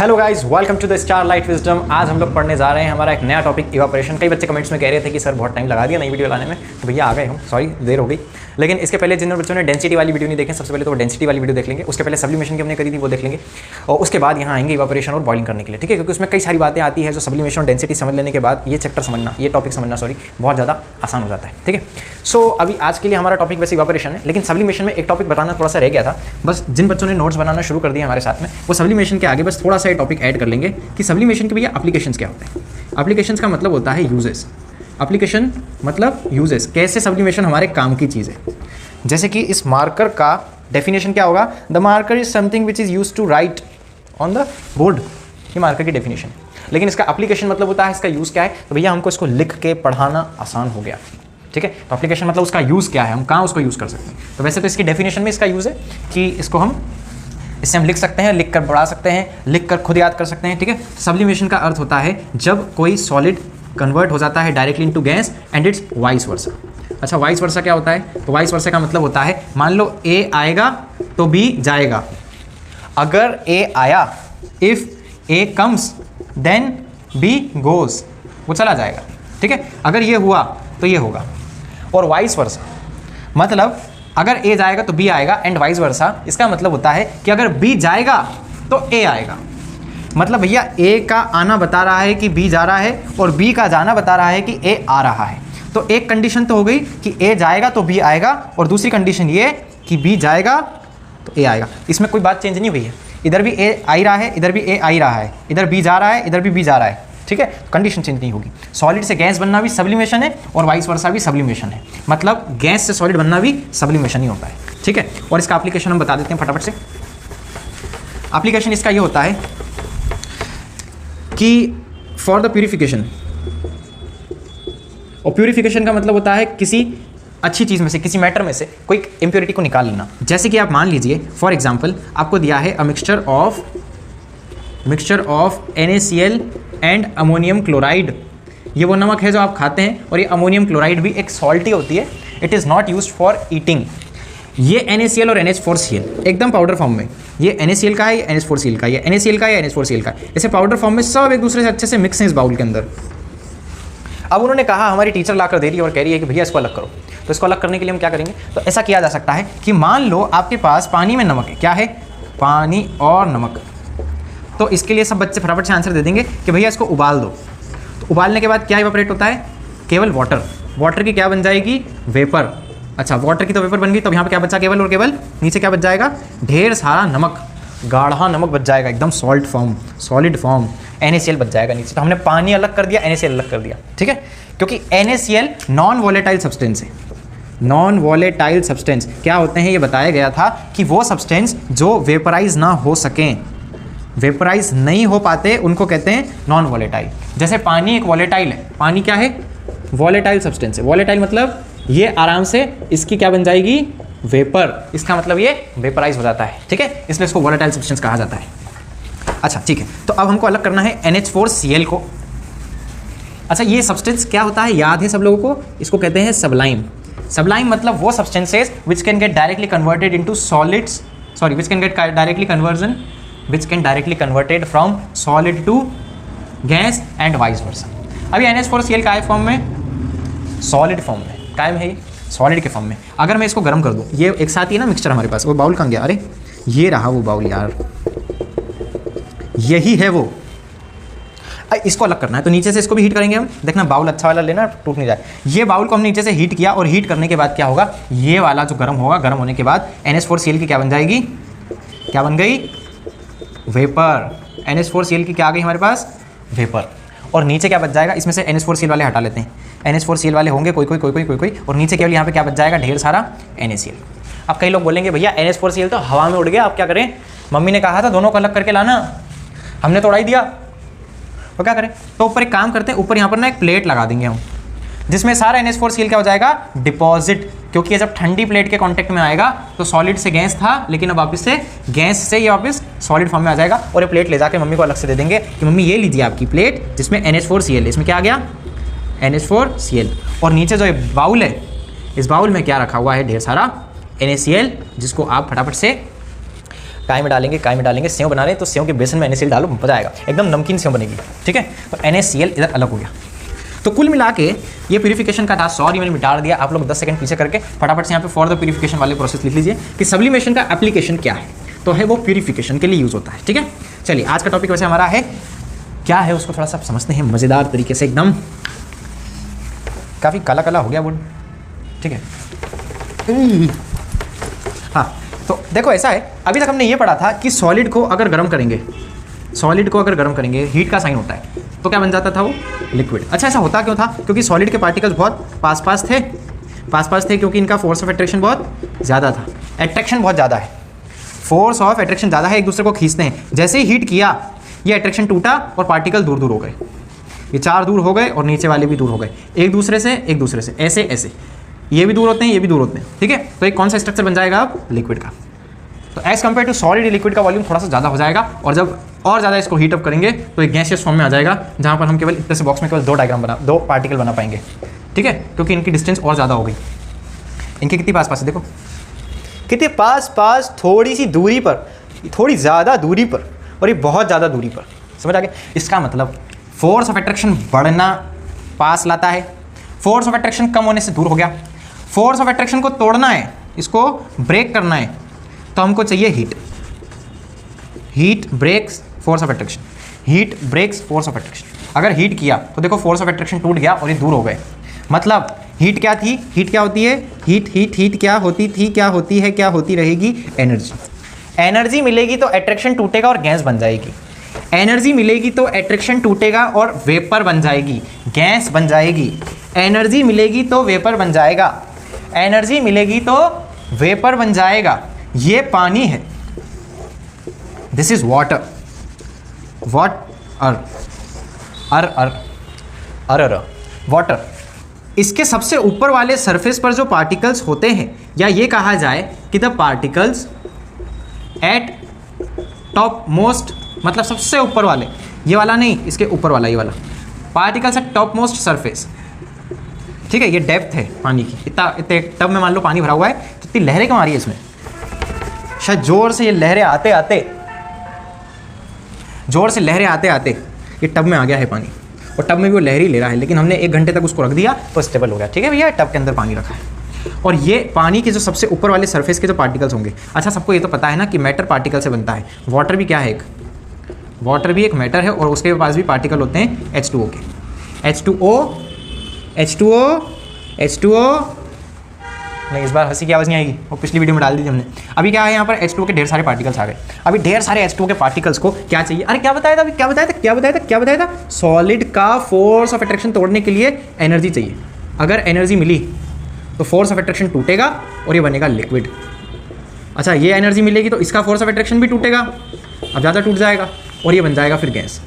Hello guys, welcome to the Starlight Wisdom. आज हम लोग पढ़ने जा रहे हैं हमारा एक नया टॉपिक इवापोरेशन। कई बच्चे कमेंट्स में कह रहे थे कि सर बहुत टाइम लगा दिया नई वीडियो लाने में, तो भैया आ गए हम, सॉरी देर हो गई। लेकिन इसके पहले जिन बच्चों ने डेंसिटी वाली वीडियो नहीं देखें, सबसे पहले तो वो डेंसिटी वाली वीडियो देख लेंगे। उसके पहले सब्लिमेशन की हमने करी थी, वो देख लेंगे। और उसके बाद यहाँ आएंगे इवापोरेशन और बॉइलिंग करने के लिए, ठीक है, क्योंकि उसमें कई सारी बातें आती है जो सब्लिमेशन और डेंसिटी समझ लेने के बाद ये चैप्टर समझना, ये टॉपिक समझना बहुत ज़्यादा आसान हो जाता है, ठीक है। सो अभी आज के लिए हमारा टॉपिक वैसे इवापोरेशन है, लेकिन सब्लिमेशन में एक टॉपिक बताना थोड़ा सा रह गया था। बस जिन बच्चों ने नोट्स बनाना शुरू कर दिया हमारे साथ में, वो सब्लिमेशन के आगे बस थोड़ा सा ये टॉपिक ऐड कर लेंगे कि सब्लिमेशन के भैया एप्लीकेशंस क्या होते हैं। एप्लीकेशंस का मतलब होता है यूजेस। एप्लीकेशन मतलब यूजेस, कैसे सब्लिमेशन हमारे काम की चीज़ है। जैसे कि इस मार्कर का डेफिनेशन क्या होगा, the marker is something which is use to write on the board. ये मार्कर की डेफिनेशन। लेकिन इसका एप्लीकेशन मतलब होता है इसका यूज़ क्या है, तो भैया हमको इसको लिख के पढ़ाना आसान हो गया, ठीक है। तो एप्लीकेशन मतलब उसका यूज़ क्या है, हम कहाँ उसको यूज़ कर सकते हैं। तो वैसे तो इसकी डेफिनेशन में इसका यूज़ है कि इससे हम लिख सकते हैं, लिख कर बढ़ा सकते हैं, लिख कर खुद याद कर सकते हैं, ठीक है। सब्लिमेशन का अर्थ होता है जब कोई सॉलिड कन्वर्ट हो जाता है directly into gas and it's vice versa. अच्छा, वाइस वर्सा क्या होता है, तो वाइस वर्सा का मतलब होता है मान लो ए आएगा तो बी जाएगा। अगर ए आया, if A comes then B goes, वो चला जाएगा, ठीक है। अगर ये हुआ तो ये होगा। और वाइस वर्सा मतलब अगर ए जाएगा तो बी आएगा एंड वाइस वर्सा। इसका मतलब होता है कि अगर बी जाएगा तो ए आएगा। मतलब भैया ए का आना बता रहा है कि बी जा रहा है और बी का जाना बता रहा है कि ए आ रहा है। तो एक कंडीशन तो हो गई कि ए जाएगा तो बी आएगा, और दूसरी कंडीशन ये कि बी जाएगा तो ए आएगा। इसमें कोई बात चेंज नहीं हुई है, इधर भी ए आ ही रहा है, इधर भी ए आ ही रहा है, इधर बी जा रहा है, इधर भी बी जा रहा है, ठीक है। कंडीशन चेंज नहीं होगी। सॉलिड से गैस बनना भी सब्लिमेशन है और वाइस वर्सा भी सब्लिमेशन है। मतलब गैस से सॉलिड बनना भी सब्लिमेशन ही होता है, ठीक है। और इसका एप्लीकेशन हम बता देते हैं फटाफट से। एप्लीकेशन इसका ये होता है कि फॉर द प्यूरिफिकेशन, और प्यूरिफिकेशन का मतलब होता है किसी अच्छी चीज़ में से, किसी मैटर में से कोई इम्प्योरिटी को निकाल लेना। जैसे कि आप मान लीजिए फॉर एग्जांपल आपको दिया है a mixture of NaCl and ammonium chloride. ये वो नमक है जो आप खाते हैं, और ये अमोनियम क्लोराइड भी एक सॉल्ट ही होती है। It is not used for eating. ये NaCl और NH4Cl एकदम पाउडर फॉर्म में, ये NaCl का है, ये NH4Cl का है, ये NaCl का है, ये NH4Cl का है। ऐसे पाउडर फॉर्म में सब एक दूसरे से अच्छे से मिक्स हैं इस बाउल के अंदर। अब उन्होंने कहा, हमारी टीचर लाकर दे रही है और कह रही है कि भैया इसको अलग करो। तो इसको अलग करने के लिए हम क्या करेंगे, तो ऐसा किया जा सकता है कि मान लो आपके पास पानी में नमक है, क्या है, पानी और नमक। तो इसके लिए सब बच्चे फटाफट से आंसर दे देंगे कि भैया इसको उबाल दो। तो उबालने के बाद क्या इवापोरेट होता है, केवल वाटर। वाटर की क्या बन जाएगी, वेपर। अच्छा, वाटर की तो वेपर बन गई, तो यहाँ पे क्या बचा, केवल और केवल। नीचे क्या बच जाएगा, ढेर सारा नमक, गाढ़ा नमक बच जाएगा, एकदम salt form, solid form. NaCl बच जाएगा नीचे। तो हमने पानी अलग कर दिया, NaCl अलग कर दिया, ठीक है। क्योंकि NaCl नॉन वॉलेटाइल सब्सटेंस है। नॉन वॉलेटाइल सब्सटेंस क्या होते हैं, ये बताया गया था कि वो सब्सटेंस जो वेपराइज ना हो सकें, वेपराइज नहीं हो पाते, उनको कहते हैं नॉन वॉलेटाइल। जैसे पानी एक वॉलेटाइल है, पानी क्या है, वॉलेटाइल सब्सटेंस है। वॉलेटाइल मतलब ये आराम से इसकी क्या बन जाएगी, वेपर। इसका मतलब ये वेपराइज हो जाता है, ठीक है, इसलिए इसको वॉलेटाइल सब्सटेंस कहा जाता है। अच्छा ठीक है, तो अब हमको अलग करना है NH4Cl को। अच्छा, ये सब्सटेंस क्या होता है, याद है सब लोगों को, इसको कहते हैं सबलाइम। सबलाइम मतलब वो substances which can get directly converted into solids, sorry which can get directly converted from solid to gas and vice versa. अभी NH4Cl का फॉर्म में, सॉलिड फॉर्म में कायम है, सॉलिड के फॉर्म में। अगर मैं इसको गर्म कर दूं, ये एक साथ ही ना मिक्सचर हमारे पास, वो बाउल कहाँ गया, अरे ये रहा वो बाउल यार, यही है वो। इसको अलग करना है, तो नीचे से इसको भी हीट करेंगे हम। देखना बाउल अच्छा वाला लेना, टूट नहीं जाए। ये बाउल को हम नीचे से हीट किया, और हीट करने के बाद क्या होगा, ये वाला जो गर्म होगा, गर्म होने के बाद NH4Cl की क्या बन जाएगी, क्या बन गई, वेपर। NH4Cl की क्या आ गई हमारे पास, वेपर। और नीचे क्या बच जाएगा, इसमें से NH4Cl वाले हटा लेते हैं, NH4Cl वाले होंगे कोई कोई, और नीचे केवल यहाँ पे क्या बच जाएगा, ढेर सारा NaCl। अब कई लोग बोलेंगे भैया NH4Cl तो हवा में उड़ गया, आप क्या करें, मम्मी ने कहा था दोनों को अलग करके लाना, हमने तो उड़ा ही दिया, तो क्या करें। तो ऊपर एक काम करते हैं, ऊपर यहाँ पर ना एक प्लेट लगा देंगे हम, जिसमें सारा NH4Cl क्या हो जाएगा, डिपॉजिट। क्योंकि ये जब ठंडी प्लेट के कांटेक्ट में आएगा तो सॉलिड से गैस था, लेकिन अब वापस से गैस से ये वापस सॉलिड फॉर्म में आ जाएगा। और ये प्लेट ले जाकर मम्मी को अलग से दे देंगे कि मम्मी ये लीजिए आपकी प्लेट जिसमें NH4Cl है। इसमें क्या आ गया, NH4Cl। और नीचे जो ये बाउल है, इस बाउल में क्या रखा हुआ है, ढेर सारा NaCl, जिसको आप फटाफट से काय में डालेंगे, सेव बना रहे हैं तो सेव के बेसन में NaCl डालो, मजा आएगा, एकदम नमकीन सेव बनेगी, ठीक है। तो NaCl इधर अलग हो गया। तो कुल मिला के ये प्यूरिफिकेशन का था। सॉरी मैंने मिटा दिया, आप लोग 10 सेकंड पीछे करके फटाफट से यहाँ पे फॉर द प्यूरिफिकेशन वाले प्रोसेस लिख लीजिए कि सब्लिमेशन का एप्लीकेशन क्या है। तो है वो प्यूरिफिकेशन के लिए यूज़ होता है, ठीक है। चलिए आज का टॉपिक वैसे हमारा है क्या है, उसको थोड़ा सा समझते हैं मज़ेदार तरीके से। एकदम काफ़ी काला काला हो गया बोर्ड, ठीक है। हाँ तो देखो ऐसा है, अभी तक हमने ये पढ़ा था कि सॉलिड को अगर गर्म करेंगे, हीट का साइन होता है तो क्या बन जाता था वो, लिक्विड। अच्छा ऐसा होता क्यों था, क्योंकि सॉलिड के पार्टिकल्स बहुत पास पास थे क्योंकि इनका फोर्स ऑफ अट्रैक्शन बहुत ज़्यादा था, अट्रैक्शन बहुत ज़्यादा है, फोर्स ऑफ अट्रैक्शन ज़्यादा है, एक दूसरे को खींचते हैं। जैसे ही हीट किया ये अट्रैक्शन टूटा और पार्टिकल दूर दूर हो गए, ये 4 दूर हो गए और नीचे वाले भी दूर हो गए, एक दूसरे से ऐसे ये भी दूर होते हैं, ये भी दूर होते हैं, ठीक है। तो एक कौन सा स्ट्रक्चर बन जाएगा अब, लिक्विड का। तो as compare to solid liquid का वॉल्यूम थोड़ा सा ज़्यादा हो जाएगा, और जब और ज़्यादा इसको हीट अप करेंगे तो एक गैसियस फॉर्म में आ जाएगा, जहाँ पर हम केवल इतने से बॉक्स में केवल 2 पार्टिकल बना पाएंगे, ठीक है, क्योंकि इनकी डिस्टेंस और ज़्यादा हो गई। इनके कितनी पास है, देखो कितने पास, थोड़ी सी दूरी पर, थोड़ी ज़्यादा दूरी पर, और ये बहुत ज़्यादा दूरी पर। समझ आ गया? इसका मतलब फोर्स ऑफ अट्रैक्शन बढ़ना पास लाता है, फोर्स ऑफ अट्रैक्शन कम होने से दूर हो गया। फोर्स ऑफ अट्रैक्शन को तोड़ना है, इसको ब्रेक करना है, तो हमको चाहिए heat breaks force of attraction, heat breaks force of attraction. अगर हीट किया तो देखो फोर्स ऑफ अट्रैक्शन टूट गया और ये दूर हो गए। मतलब हीट क्या थी, हीट क्या होती है, हीट क्या होती थी, क्या होती है, क्या होती रहेगी, एनर्जी मिलेगी तो अट्रैक्शन टूटेगा और गैस बन जाएगी, एनर्जी मिलेगी तो अट्रैक्शन टूटेगा और वेपर बन जाएगी, गैस बन जाएगी। एनर्जी मिलेगी तो वेपर बन जाएगा, एनर्जी मिलेगी तो वेपर बन जाएगा। ये पानी है, दिस इज वाटर, वाटर। इसके सबसे ऊपर वाले सरफेस पर जो पार्टिकल्स होते हैं, या ये कहा जाए कि the particles eight top most, मतलब सबसे ऊपर वाले, ये वाला नहीं, इसके ऊपर वाला, ये वाला particles eight top most surface, ठीक है। ये डेप्थ है पानी की, इतने टब में मान लो पानी भरा हुआ है, तो इतनी लहरें क्यों आ रही है इसमें, शायद जोर से ये लहरें आते आते ये टब में आ गया है पानी, और टब में भी वो लहर ही ले रहा है, लेकिन हमने 1 घंटे तक उसको रख दिया तो स्टेबल हो गया, ठीक है भैया। टब के अंदर पानी रखा है, और ये पानी के जो सबसे ऊपर वाले सरफेस के जो पार्टिकल्स होंगे, अच्छा सबको ये तो पता है ना कि मैटर पार्टिकल से बनता है। वाटर भी क्या है, वाटर भी एक मैटर है, और उसके पास भी पार्टिकल होते हैं H2O के, H2O। नहीं, इस बार हंसी की आवाज़ नहीं आएगी, वो पिछली वीडियो में डाल दी थी हमने। अभी क्या है, यहाँ पर H2O के ढेर सारे पार्टिकल्स आ गए। अभी ढेर सारे H2O के पार्टिकल्स को क्या चाहिए, अरे क्या बताया था, सॉलिड का फोर्स ऑफ अट्रैक्शन तोड़ने के लिए एनर्जी चाहिए। अगर एनर्जी मिली तो फोर्स ऑफ अट्रैक्शन टूटेगा और ये बनेगा लिक्विड। अच्छा, ये एनर्जी मिलेगी तो इसका फोर्स ऑफ अट्रैक्शन भी टूटेगा, अब ज़्यादा टूट जाएगा, और ये बन जाएगा फिर गैस।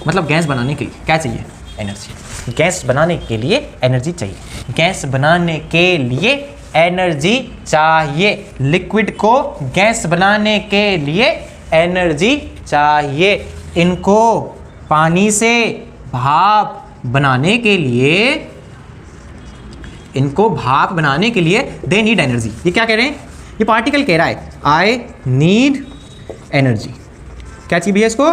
मतलब गैस बनाने के लिए क्या चाहिए, एनर्जी। गैस बनाने के लिए एनर्जी चाहिए, गैस बनाने के लिए एनर्जी चाहिए, लिक्विड को गैस बनाने के लिए एनर्जी चाहिए। इनको पानी से भाप बनाने के लिए दे नीड एनर्जी। ये क्या कह रहे हैं, ये पार्टिकल कह रहा है आई नीड एनर्जी। क्या चाहिए भैया, इसको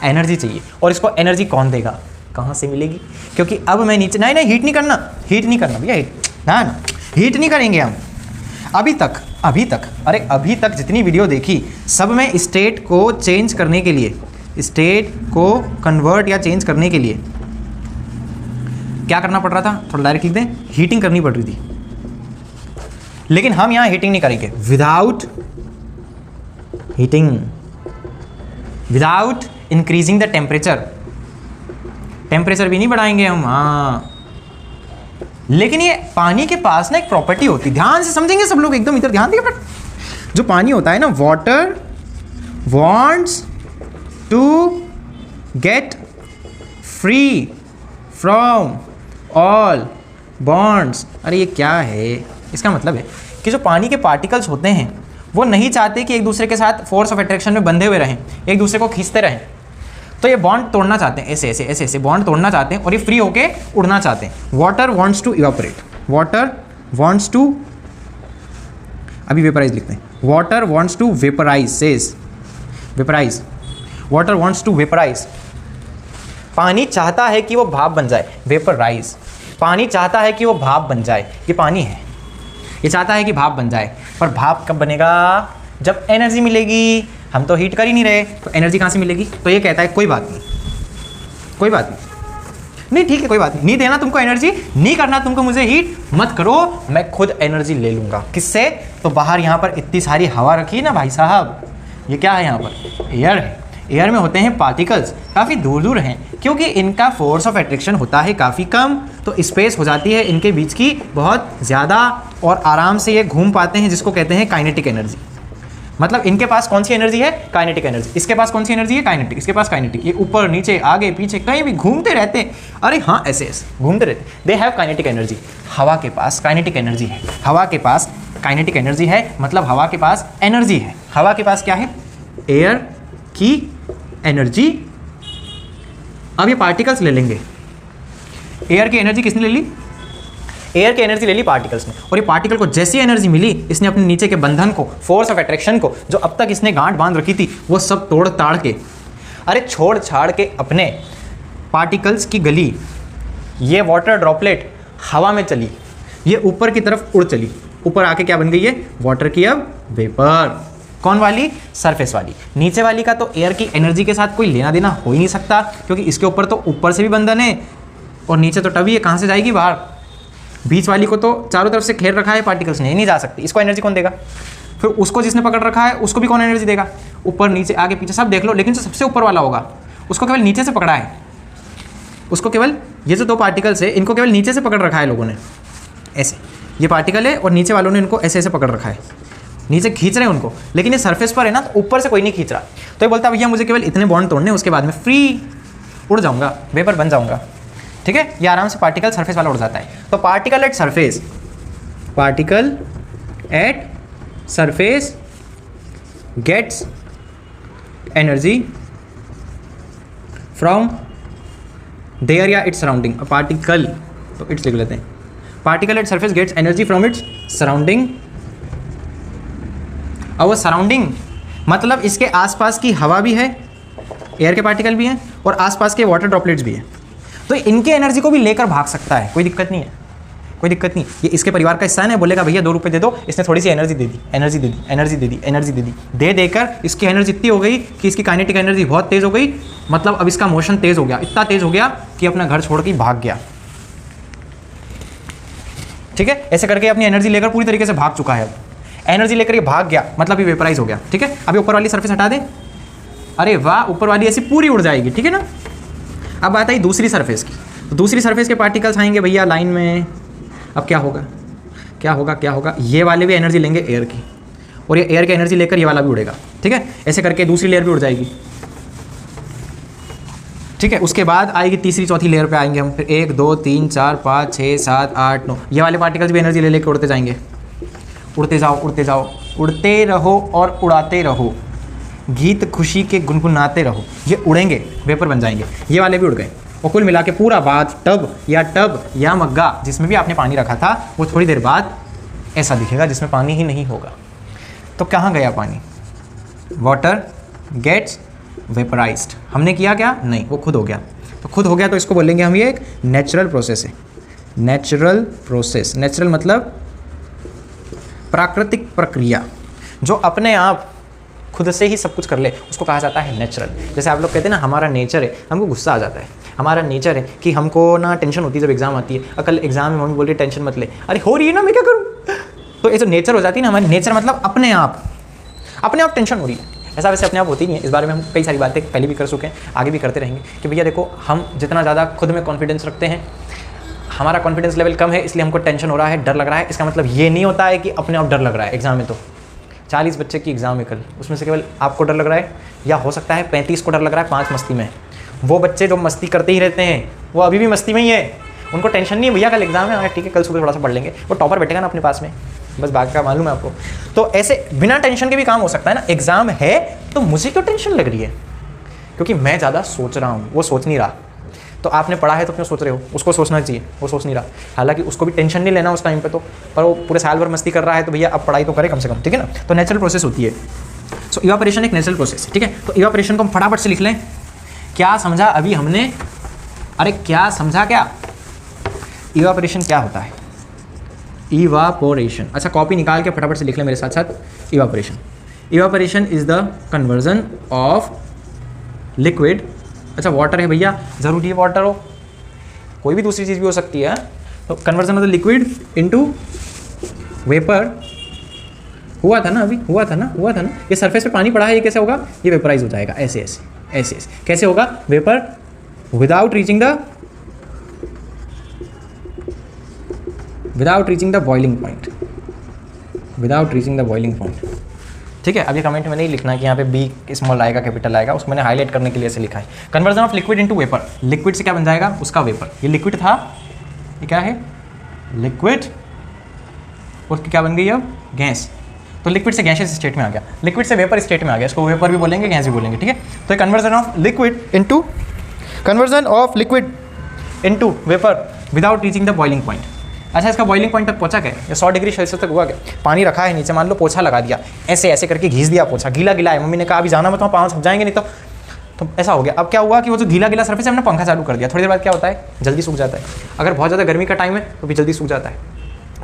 एनर्जी चाहिए। और इसको एनर्जी कौन देगा, कहाँ से मिलेगी, क्योंकि अब मैं नीचे नहीं हीट नहीं करना भैया, हीट नहीं करेंगे हम। अभी तक जितनी वीडियो देखी सब में स्टेट को चेंज करने के लिए, स्टेट को कन्वर्ट या चेंज करने के लिए क्या करना पड़ रहा था, थोड़ा डायरेक्ट लिख दें, हीटिंग करनी पड़ रही थी। लेकिन हम यहाँ हीटिंग नहीं करेंगे, विदाउट इंक्रीजिंग द टेम्परेचर भी नहीं बढ़ाएंगे हम, हाँ। लेकिन ये पानी के पास ना एक प्रॉपर्टी होती, ध्यान से समझेंगे सब लोग, एकदम इधर ध्यान देंगे। जो पानी होता है ना, water wants to get free from all bonds. अरे ये क्या है, इसका मतलब है कि जो पानी के पार्टिकल्स होते हैं वो नहीं चाहते कि एक दूसरे के साथ फोर्स ऑफ अट्रैक्शन में बंधे हुए रहें, एक दूसरे को खींचते रहें। तो ये बॉन्ड तोड़ना चाहते हैं, ऐसे बॉन्ड तोड़ना चाहते हैं, और ये फ्री होके उड़ना चाहते हैं। Water wants to evaporate, water wants to, अभी वेपराइज लिखते हैं, water wants to vaporise says, vaporise, water wants to vaporise, पानी चाहता है कि वो भाप बन जाए, वेपराइज, पानी चाहता है कि वो भाप बन जाए, ये पानी है, ये चाहता है कि भाप बन जाए, पर भाप कब बनेगा, जब एनर्जी मिलेगी, हम तो हीट कर ही नहीं रहे, तो एनर्जी कहाँ से मिलेगी, तो ये कहता है कोई बात नहीं, कोई बात नहीं, ठीक है कोई बात नहीं देना तुमको एनर्जी, नहीं करना तुमको मुझे हीट, मत करो, मैं खुद एनर्जी ले लूँगा, किससे, तो बाहर यहाँ पर इतनी सारी हवा रखी है ना भाई साहब, ये क्या है यहाँ पर, एयर है, एयर में होते हैं पार्टिकल्स, काफ़ी दूर दूर हैं, क्योंकि इनका फोर्स ऑफ अट्रैक्शन होता है काफ़ी कम, तो स्पेस हो जाती है इनके बीच की बहुत ज़्यादा, और आराम से ये घूम पाते हैं, जिसको कहते हैं काइनेटिक एनर्जी। मतलब इनके पास कौन सी एनर्जी है, काइनेटिक एनर्जी, इसके पास कौन सी एनर्जी है, काइनेटिक, इसके पास काइनेटिक, ये ऊपर नीचे आगे पीछे कहीं भी घूमते रहते हैं, अरे हाँ ऐसे ऐसे घूमते रहते, दे हैव काइनेटिक एनर्जी। हवा के पास काइनेटिक एनर्जी है, हवा के पास काइनेटिक एनर्जी है, मतलब हवा के पास एनर्जी है, हवा के पास क्या है, एयर की एनर्जी। अब ये पार्टिकल्स ले लेंगे, एयर की एनर्जी किसने ले ली, एयर की एनर्जी ले ली पार्टिकल्स ने, और ये पार्टिकल को जैसी एनर्जी मिली, इसने अपने नीचे के बंधन को, फोर्स ऑफ अट्रैक्शन को, जो अब तक इसने गांठ बांध रखी थी, वो सब तोड़ ताड़ के, अरे छोड़ छाड़ के अपने पार्टिकल्स की गली, ये वाटर ड्रॉपलेट हवा में चली, ये ऊपर की तरफ उड़ चली, ऊपर आके क्या बन गई है, वाटर की अब वेपर। कौन वाली, सरफेस वाली। नीचे वाली का तो एयर की एनर्जी के साथ कोई लेना देना हो ही नहीं सकता, क्योंकि इसके ऊपर तो ऊपर से भी बंधन है और नीचे तो टबी है, कहाँ से जाएगी बाहर। बीच वाली को तो चारों तरफ से घेर रखा है पार्टिकल्स ने, नहीं जा सकती, इसको एनर्जी कौन देगा, फिर उसको जिसने पकड़ रखा है उसको भी कौन एनर्जी देगा, ऊपर नीचे आगे पीछे सब देख लो, लेकिन जो सबसे ऊपर वाला होगा उसको केवल नीचे से पकड़ा है, उसको केवल ये जो दो पार्टिकल्स है इनको केवल नीचे से पकड़ रखा है लोगों ने, ऐसे ये पार्टिकल है और नीचे वालों ने इनको ऐसे ऐसे पकड़ रखा है, नीचे खींच रहे हैं उनको, लेकिन ये सरफेस पर है ना, तो ऊपर से कोई नहीं खींच रहा, तो ये बोलता है भैया मुझे केवल इतने बॉन्ड तोड़ने, उसके बाद में फ्री उड़ जाऊंगा, वेपर बन जाऊंगा, ठीक है। ये आराम से पार्टिकल सरफेस वाला उड़ जाता है। तो particle at surface, particle at surface gets energy from there या इट्स सराउंडिंग, पार्टिकल तो इट्स लिख लेते हैं, particle at surface gets energy from its surrounding. और वो सराउंडिंग मतलब इसके आसपास की हवा भी है, एयर के पार्टिकल भी हैं और आसपास के वाटर ड्रॉपलेट्स भी हैं, तो इनके एनर्जी को भी लेकर भाग सकता है, कोई दिक्कत नहीं है, कोई दिक्कत नहीं। ये इसके परिवार का हिस्सा है, बोलेगा भैया 2 रुपये दे दो, इसने थोड़ी सी एनर्जी दे दी, एनर्जी दे दी, एनर्जी दे दी, एनर्जी दे दी, दे देकर इसकी एनर्जी इतनी हो गई कि इसकी काइनेटिक एनर्जी बहुत तेज़ हो गई, मतलब अब इसका मोशन तेज़ हो गया, इतना तेज़ हो गया कि अपना घर छोड़ के भाग गया, ठीक है। ऐसे करके अपनी एनर्जी लेकर पूरी तरीके से भाग चुका है, अब एनर्जी लेकर ये भाग गया, मतलब ये वेपराइज हो गया, ठीक है। अभी ऊपर वाली सरफेस हटा दें, अरे वाह, ऊपर वाली ऐसी पूरी उड़ जाएगी, ठीक है ना। अब बात आई दूसरी सरफेस की, तो दूसरी सरफेस के पार्टिकल्स आएंगे भैया लाइन में, अब क्या होगा, क्या होगा, क्या होगा, ये वाले भी एनर्जी लेंगे एयर की, और ये एयर की एनर्जी लेकर ये वाला भी उड़ेगा, ठीक है। ऐसे करके दूसरी लेयर भी उड़ जाएगी, ठीक है। उसके बाद आएगी तीसरी चौथी लेयर पे आएंगे हम, फिर 1 2 3 4 5 6 7 8 9, ये वाले पार्टिकल्स भी एनर्जी ले लेकर उड़ते जाएंगे, उड़ते जाओ उड़ते जाओ, उड़ते रहो और उड़ाते रहो, गीत खुशी के गुनगुनाते रहो, ये उड़ेंगे, वेपर बन जाएंगे, ये वाले भी उड़ गए, और कुल मिला के पूरा बाथ टब या मग्गा जिसमें भी आपने पानी रखा था, वो थोड़ी देर बाद ऐसा दिखेगा जिसमें पानी ही नहीं होगा। तो कहाँ गया पानी, वाटर गेट्स वेपराइज्ड, हमने किया क्या, नहीं, वो खुद हो गया, तो खुद हो गया तो इसको बोलेंगे हम ये एक नेचुरल प्रोसेस है, नेचुरल प्रोसेस, नेचुरल मतलब प्राकृतिक प्रक्रिया, जो अपने आप खुद से ही सब कुछ कर ले, उसको कहा जाता है नेचुरल। जैसे आप लोग कहते हैं ना हमारा नेचर है, हमको गुस्सा आ जाता है, हमारा नेचर है कि हमको ना टेंशन होती है जब एग्जाम आती है, कल एग्जाम में मम्मी बोल रही टेंशन मत ले, अरे हो रही है ना, मैं क्या करूँ, तो ये जो नेचर हो जाती है ना हमारी, नेचर मतलब अपने आप टेंशन हो रही है, ऐसा वैसे अपने आप होती नहीं है। इस बारे में हम कई सारी बातें पहले भी कर चुके हैं, आगे भी करते रहेंगे कि भैया देखो हम जितना ज़्यादा खुद में कॉन्फिडेंस रखते हैं, हमारा कॉन्फिडेंस लेवल कम है इसलिए हमको टेंशन हो रहा है, डर लग रहा है, इसका मतलब ये नहीं होता है कि अपने आप डर लग रहा है। एग्जाम में तो 40 बच्चे की एग्जाम है कल, उसमें से केवल आपको डर लग रहा है, या हो सकता है 35 को डर लग रहा है, 5 मस्ती में। वो बच्चे जो मस्ती करते ही रहते हैं वो अभी भी मस्ती में ही है, उनको टेंशन नहीं है भैया कल एग्जाम है, ठीक है कल सुबह थोड़ा सा पढ़ लेंगे, वो टॉपर बैठेगा ना अपने पास में, बस बाकी का मालूम है आपको। तो ऐसे बिना टेंशन के भी काम हो सकता है ना, एग्जाम है तो मुझे क्यों टेंशन लग रही है, क्योंकि मैं ज़्यादा सोच रहा हूँ, वो सोच नहीं रहा। तो आपने पढ़ा है तो क्यों सोच रहे हो, उसको सोचना चाहिए, वो सोच नहीं रहा, हालांकि उसको भी टेंशन नहीं लेना उस टाइम पे तो, पर वो पूरे साल भर मस्ती कर रहा है, तो भैया अब पढ़ाई तो करे कम से कम, ठीक है ना। तो नेचुरल प्रोसेस होती है। सो इवापोरेशन एक नेचुरल प्रोसेस है, ठीक है। तो इवापोरेशन को हम फटाफट से लिख लें। क्या समझा अभी हमने? अरे क्या समझा क्या? इवापोरेशन क्या होता है? इवापोरेशन, अच्छा कॉपी निकाल के फटाफट से लिख लें मेरे साथ साथ। Evaporation, evaporation is the conversion of liquid, अच्छा वाटर है भैया, ज़रूरी है वाटर हो, कोई भी दूसरी चीज़ भी हो सकती है। तो conversion of the liquid into vapour हुआ था ना, अभी हुआ था ना, ये सरफेस पे पानी पड़ा है, ये कैसे होगा? ये वेपराइज हो जाएगा, ऐसे ऐसे ऐसे ऐसे। कैसे होगा? Vapour without reaching the boiling point, without reaching the boiling point, ठीक है। अब ये कमेंट में नहीं लिखना कि यहाँ पे बी स्मॉल आएगा कैपिटल आएगा, उसको मैंने हाईलाइट करने के लिए ऐसे लिखा है। Conversion of liquid into vapour, liquid से क्या बन जाएगा? उसका वेपर। ये लिक्विड था, ये क्या है? लिक्विड, उसकी क्या बन गई अब? गैस। तो लिक्विड से गैसियस स्टेट में आ गया, लिक्विड से वेपर स्टेट में आ गया, इसको वेपर भी बोलेंगे, गैस भी बोलेंगे, ठीक है। तो conversion of liquid into vapour without reaching the boiling point. अच्छा, इसका बॉइलिंग पॉइंट तक पहुंचा क्या? ये 100 डिग्री सेल्सियस तक हुआ क्या? पानी रखा है नीचे, मान लो पोछा लगा दिया, ऐसे ऐसे करके घीस दिया पोछा, गीला गीला है, मम्मी ने कहा अभी जाना मत, वहाँ पाँव छप जाएंगे नहीं तो ऐसा हो गया। अब क्या हुआ कि वो जो गीला गीला सरफेस है हमने पंखा चालू कर दिया, थोड़ी देर बाद क्या होता है? जल्दी सूख जाता है। अगर बहुत ज़्यादा गर्मी का टाइम है तो भी जल्दी सूख जाता है।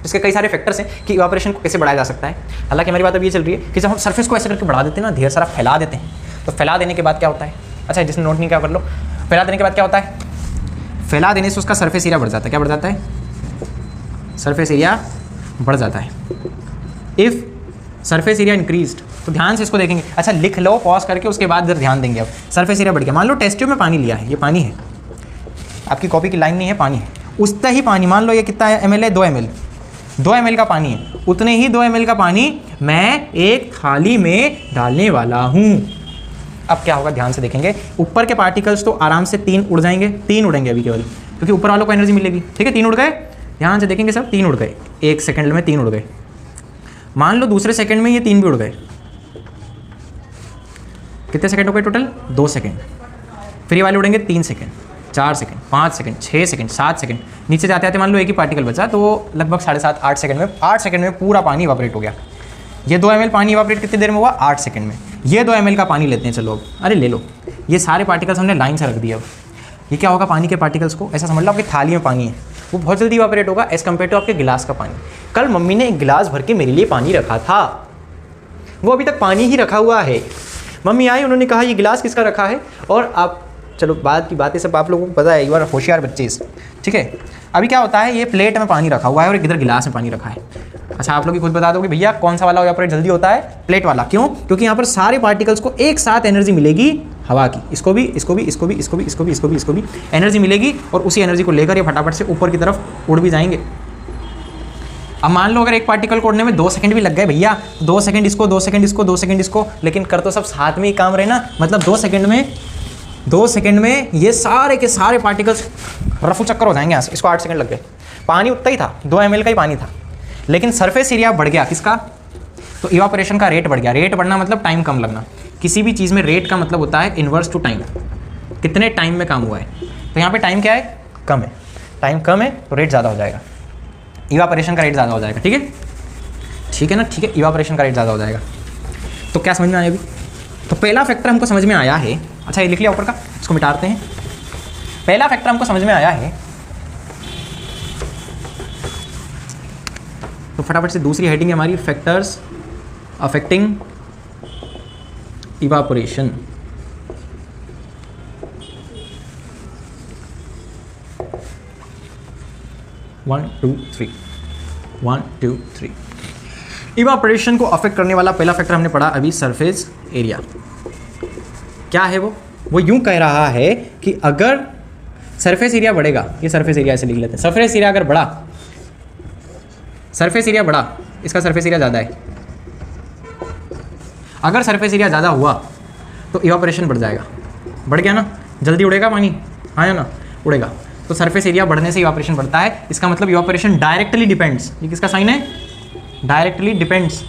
इसके कई सारे फैक्टर्स हैं कि इवापोरेशन को कैसे बढ़ाया जा सकता है। हालांकि हमारी बात अब ये चल रही है कि जब हम सरफेस को ऐसे करके बढ़ा देते हैं ना, ढेर सारा फैला देते हैं, तो फैला देने के बाद क्या होता है? अच्छा, जिसने नोट नहीं किया कर लो। फैला देने के बाद क्या होता है? फैला देने से उसका सरफेस एरिया बढ़ जाता है। क्या बढ़ जाता है? सरफेस एरिया बढ़ जाता है। इफ़ सरफेस एरिया इंक्रीज्ड, तो ध्यान से इसको देखेंगे। अच्छा लिख लो पॉज करके, उसके बाद जब ध्यान देंगे। अब सरफेस एरिया बढ़ गया, मान लो टेस्ट ट्यूब में पानी लिया है, ये पानी है, आपकी कॉपी की लाइन नहीं है, पानी है, उतना ही पानी, मान लो ये कितना है ml है? 2 ml, 2 ml का पानी है, उतने ही 2 ml का पानी मैं एक थाली में डालने वाला हूँ। अब क्या होगा? ध्यान से देखेंगे, ऊपर के पार्टिकल्स तो आराम से 3 उड़ जाएंगे, 3 उड़ेंगे अभी केवल, क्योंकि ऊपर वालों को एनर्जी मिलेगी, ठीक है। 3 उड़ गए, ध्यान से देखेंगे सब, 3 उड़ गए, 1 सेकंड में 3 उड़ गए। मान लो दूसरे सेकंड में ये 3 भी उड़ गए, कितने सेकंड हो गए टोटल? 2 सेकंड। फिर ये वाले उड़ेंगे 3 second, 4 second, 5 second, 6 second, 7 second, नीचे जाते आते मान लो एक ही पार्टिकल बचा, तो लगभग 7.5 8 सेकंड में, 8 सेकंड में पूरा पानी इवापोरेट हो गया। ये 2 ml पानी इवापोरेट कितनी देर में हुआ? 8 सेकंड में। ये 2 ml का पानी लेते हैं, चलो अब, अरे ले लो, ये सारे पार्टिकल्स हमने लाइन से रख दिए। अब ये क्या होगा? पानी के पार्टिकल्स को ऐसा समझ लो आपकी थाली में पानी है, वो बहुत जल्दी इवापोरेट होगा एज़ कम्पेयर टू आपके गिलास का पानी। कल मम्मी ने एक गिलास भर के मेरे लिए पानी रखा था, वो अभी तक पानी ही रखा हुआ है। मम्मी आई, उन्होंने कहा ये गिलास किसका रखा है, और आप चलो बाद की बातें सब आप लोगों को पता है, एक बार होशियार बच्चे, ठीक है। अभी क्या होता है? ये प्लेट में पानी रखा हुआ है और इधर गिलास में पानी रखा है। अच्छा, आप लोग ही खुद बता दो कि भैया कौन सा वाला इवापोरेट जल्दी होता है? प्लेट वाला। क्यों? क्योंकि यहाँ पर सारे पार्टिकल्स को एक साथ एनर्जी मिलेगी हवा की, इसको भी एनर्जी मिलेगी, और उसी एनर्जी को लेकर ये फटाफट से ऊपर की तरफ उड़ भी जाएंगे। अब मान लो अगर एक पार्टिकल को उड़ने में 2 सेकंड भी लग गए भैया, 2 सेकंड इसको, 2 सेकंड इसको, 2 सेकंड इसको, लेकिन कर तो सब साथ में ही काम रहे ना, मतलब 2 सेकंड में ये सारे के सारे पार्टिकल्स रफू चक्कर हो जाएंगे यहाँ से। इसको 8 सेकंड लग गए, पानी उतना ही था, 2 ml का ही पानी था, लेकिन सरफेस एरिया बढ़ गया किसका? तो इवापोरेशन का रेट बढ़ गया। रेट बढ़ना मतलब टाइम कम लगना। किसी भी चीज़ में रेट का मतलब होता है इन्वर्स टू टाइम, कितने टाइम में काम हुआ है। तो यहाँ पे टाइम क्या है? कम है, टाइम कम है तो रेट ज़्यादा हो जाएगा, इवापोरेशन का रेट ज़्यादा हो जाएगा, ठीक है, ठीक है ना, ठीक है, इवापोरेशन का रेट ज़्यादा हो जाएगा। तो क्या समझ में आया अभी? तो पहला फैक्टर हमको समझ में आया है, अच्छा ये लिख लिया ऊपर का, इसको मिटाते हैं। पहला फैक्टर हमको समझ में आया है, तो फटाफट से दूसरी हेडिंग है हमारी factors affecting evaporation. One two three evaporation को अफेक्ट करने वाला पहला फैक्टर हमने पढ़ा अभी, सरफेस एरिया। क्या है वो यूं कह रहा है कि अगर सरफेस एरिया बढ़ेगा, ये सरफेस एरिया ऐसे लिख लेते हैं, सरफेस एरिया अगर बढ़ा, सरफेस एरिया बढ़ा, इसका सरफेस एरिया ज़्यादा है, अगर सरफेस एरिया ज़्यादा हुआ तो इवापोरेशन बढ़ जाएगा। बढ़ गया ना, जल्दी उड़ेगा पानी, हाँ या ना, उड़ेगा। तो सरफेस एरिया बढ़ने से इवापोरेशन बढ़ता है, इसका मतलब इवापोरेशन डायरेक्टली डिपेंड्स, ये किसका साइन है? डायरेक्टली डिपेंड्स,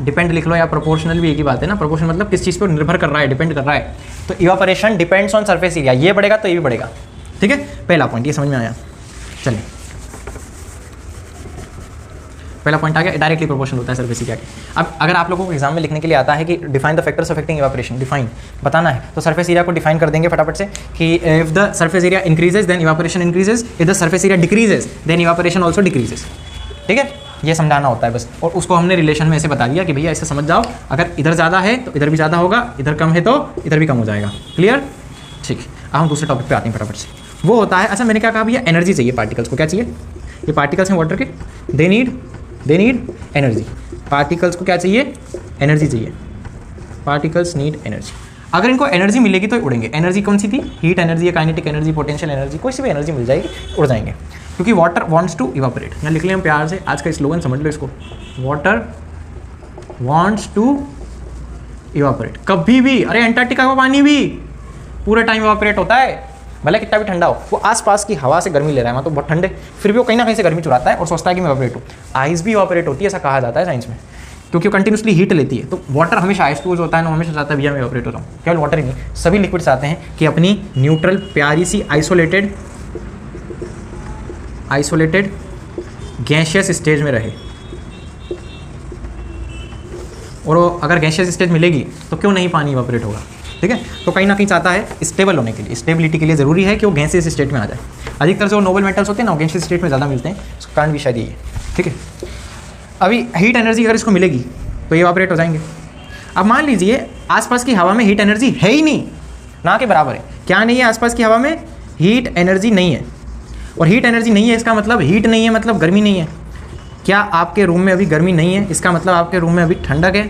डिपेंड लिख लो या प्रोपोर्शनल भी एक ही बात है ना, प्रोपोर्शन मतलब किस चीज़ पर निर्भर कर रहा है, डिपेंड कर रहा है। तो evaporation depends on surface area, ये बढ़ेगा तो ये भी बढ़ेगा, ठीक है। पहला पॉइंट ये समझ में आया। चलिए पहला पॉइंट आ गया, डायरेक्टली प्रोपोर्शनल होता है सरफेस एरिया के। अब अगर आप लोगों को एग्जाम में लिखने के लिए आता है कि define the factors affecting evaporation, define बताना है, तो सरफेस एरिया को डिफाइन कर देंगे फटाफट से कि if the surface area increases then evaporation increases, if the surface area decreases then evaporation also decreases. ठीक है, ये समझाना होता है बस, और उसको हमने रिलेशन में ऐसे बता दिया कि भैया ऐसे समझ जाओ, अगर इधर ज़्यादा है तो इधर भी ज़्यादा होगा, इधर कम है तो इधर भी कम हो जाएगा। क्लियर? ठीक है, अब हम दूसरे टॉपिक पे आते हैं फटाफट से। वो होता है, अच्छा मैंने क्या कहा भैया, एनर्जी चाहिए पार्टिकल्स को। क्या चाहिए? ये पार्टिकल्स हैं वाटर के, दे नीड एनर्जी। पार्टिकल्स को क्या चाहिए? एनर्जी चाहिए। Particles need energy. अगर इनको एनर्जी मिलेगी तो उड़ेंगे। एनर्जी कौन सी थी? Heat energy, kinetic energy, potential energy, कोई सी भी एनर्जी मिल जाएगी, उड़ जाएंगे, क्योंकि वाटर वांट्स टू इवापोरेट। यहाँ लिख लें हम प्यार से, आज का स्लोगन समझ लो इसको, वाटर वांट्स टू इवापोरेट। कभी भी, अरे अंटार्कटिका का पानी भी पूरे टाइम इवापोरेट होता है, भले कितना भी ठंडा हो। वो आसपास की हवा से गर्मी ले रहा है, वहाँ तो बहुत ठंडे, फिर भी वो कहीं ना कहीं से गर्मी चुराता है और सोचता है कि मैं इवापोरेट हूँ। आइस भी इवापोरेट होती है, ऐसा कहा जाता है साइंस में, क्योंकि वो कंटिन्यूसली हीट लेती है। तो वाटर हमेशा आइस होता है ना, हमेशा चाहता है भैया मैं इवापोरेट हो रहा हूँ। केवल वाटर ही नहीं, सभी लिक्विड्स आते हैं कि अपनी न्यूट्रल प्यारी सी आइसोलेटेड गैसियस स्टेज में रहे। और अगर गैसियस स्टेज मिलेगी तो क्यों नहीं पानी इवापोरेट होगा। ठीक है, तो कहीं ना कहीं चाहता है स्टेबल होने के लिए, स्टेबिलिटी के लिए ज़रूरी है कि वो गैसियस स्टेट में आ जाए। अधिकतर जो नोबल मेटल्स होते हैं ना, गैसियस स्टेट में ज़्यादा मिलते हैं, उसका कारण भी शायद ये है। ठीक है, अभी हीट एनर्जी अगर इसको मिलेगी तो ये इवापोरेट हो जाएंगे। अब मान लीजिए आसपास की हवा में हीट एनर्जी है ही नहीं, ना के बराबर है। क्या नहीं है? आसपास की हवा में हीट एनर्जी नहीं है। और हीट एनर्जी नहीं है, इसका मतलब हीट नहीं है, मतलब गर्मी नहीं है। क्या आपके रूम में अभी गर्मी नहीं है? इसका मतलब आपके रूम में अभी ठंडक है,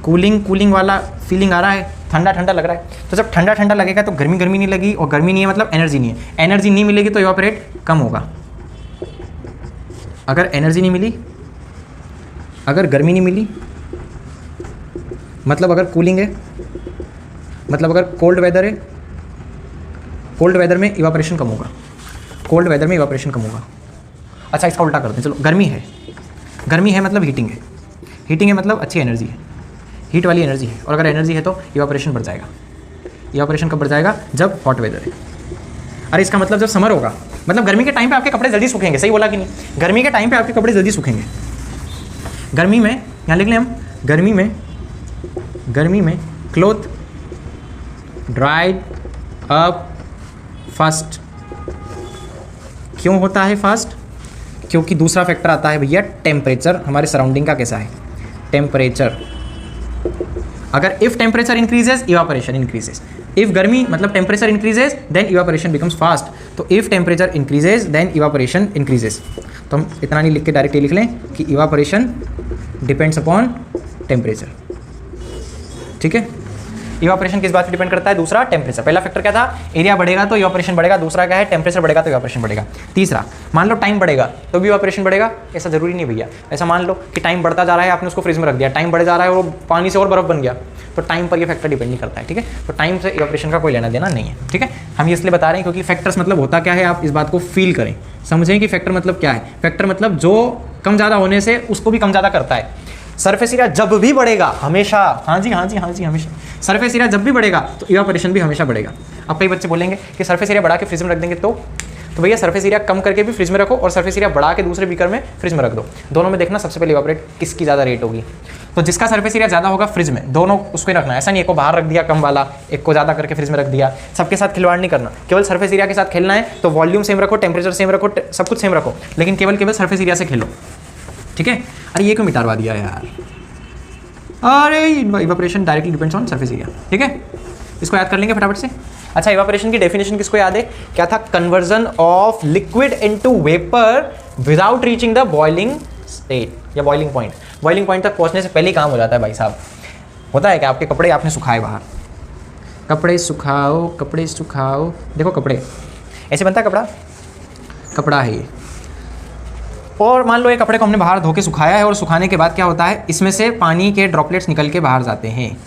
कूलिंग वाला फीलिंग आ रहा है, ठंडा ठंडा लग रहा है। तो जब ठंडा ठंडा लगेगा तो गर्मी नहीं लगी, और गर्मी नहीं है मतलब एनर्जी नहीं है। एनर्जी नहीं मिलेगी तो इवापोरेट कम होगा। अगर एनर्जी नहीं मिली, अगर गर्मी नहीं मिली, मतलब अगर कूलिंग है, मतलब अगर कोल्ड वेदर है, कोल्ड वेदर में इवापोरेशन कम होगा, कोल्ड वेदर में इवापोरेशन कम होगा। अच्छा, इसका उल्टा करते हैं, चलो गर्मी है मतलब हीटिंग है मतलब अच्छी एनर्जी है, हीट वाली एनर्जी है। और अगर एनर्जी है तो इवापोरेशन बढ़ जाएगा। इवापोरेशन कब बढ़ जाएगा? जब हॉट वेदर है। अरे इसका मतलब जब समर होगा, मतलब गर्मी के टाइम पे आपके कपड़े जल्दी सूखेंगे। सही बोला कि नहीं? गर्मी के टाइम पे आपके कपड़े जल्दी सूखेंगे। गर्मी में, यहाँ लिख लें हम, गर्मी में क्लोथ ड्राइड अप फास्ट। क्यों होता है फास्ट? क्योंकि दूसरा फैक्टर आता है भैया टेम्परेचर, हमारे सराउंडिंग का कैसा है, टेम्परेचर। अगर if temperature increases evaporation increases. If गर्मी मतलब temperature increases then evaporation becomes fast. तो if temperature increases then evaporation increases. तो हम इतना नहीं लिख के डायरेक्ट लिख लें कि इवापोरेशन डिपेंड्स अपॉन टेम्परेचर। ठीक है, इवापोरेशन किस बात पे डिपेंड करता है? दूसरा टेम्परेचर। पहला फैक्टर क्या था? एरिया बढ़ेगा तो इवापोरेशन बढ़ेगा। दूसरा क्या है? टेम्परेचर बढ़ेगा तो इवापोरेशन बढ़ेगा। तीसरा, मान लो टाइम बढ़ेगा तो भी इवापोरेशन बढ़ेगा। ऐसा जरूरी नहीं भैया। ऐसा मान लो कि टाइम बढ़ता जा रहा है, आपने उसको फ्रिज में रख दिया, टाइम बढ़ जा रहा है और वो पानी से और बर्फ बन गया, तो टाइम पर ये फैक्टर डिपेंड नहीं करता है। ठीक है, तो टाइम से इवापोरेशन का कोई लेना देना नहीं है। ठीक है, हम ये इसलिए बता रहे हैं क्योंकि फैक्टर्स मतलब होता क्या है, आप इस बात को फील करें, समझें कि फैक्टर मतलब क्या है। फैक्टर मतलब जो कम ज़्यादा होने से उसको भी कम ज़्यादा करता है। सरफेस एरिया जब भी बढ़ेगा हमेशा, हाँ जी हमेशा सरफेस एरिया जब भी बढ़ेगा तो इवापोरेशन भी हमेशा बढ़ेगा। अब कई बच्चे बोलेंगे कि सरफेस एरिया बढ़ा के फ्रिज में रख देंगे तो भैया सरफेस एरिया कम करके भी फ्रिज में रखो और सरफेस एरिया बढ़ा के दूसरे बीकर में फ्रिज में रख दो। दोनों में देखना सबसे पहले इवापोरेट किसकी ज़्यादा रेट होगी। तो जिसका सरफेस एरिया ज़्यादा होगा फ्रिज में, दोनों उसको ही रखना है। ऐसा नहीं एक को बाहर रख दिया कम वाला, एक को ज़्यादा करके फ्रिज में रख दिया। सबके साथ खिलवाड़ नहीं करना, केवल सरफेस एरिया के साथ खेलना है। तो वॉल्यूम सेम रखो, टेम्परेचर सेम रखो, सब कुछ सेम रखो, लेकिन केवल सरफेस एरिया से खेलो। ठीक है, अरे ये क्यों मिटारवा दिया यार? अरे evaporation directly depends on surface area. ठीक है, इसको याद कर लेंगे फटाफट से। अच्छा, इवापोरेशन की डेफिनेशन किसको याद है? क्या था? Conversion of liquid into vapour without reaching the boiling state या बॉइलिंग पॉइंट। बॉइलिंग पॉइंट तक पहुंचने से पहले ही काम हो जाता है भाई साहब। होता है कि आपके कपड़े आपने सुखाए बाहर, कपड़े सुखाओ, देखो कपड़े ऐसे बनता है, कपड़ा है ये। और मान लो ये कपड़े को हमने बाहर धो के सुखाया है और सुखाने के बाद क्या होता है, इसमें से पानी के ड्रॉपलेट्स निकल के बाहर जाते हैं।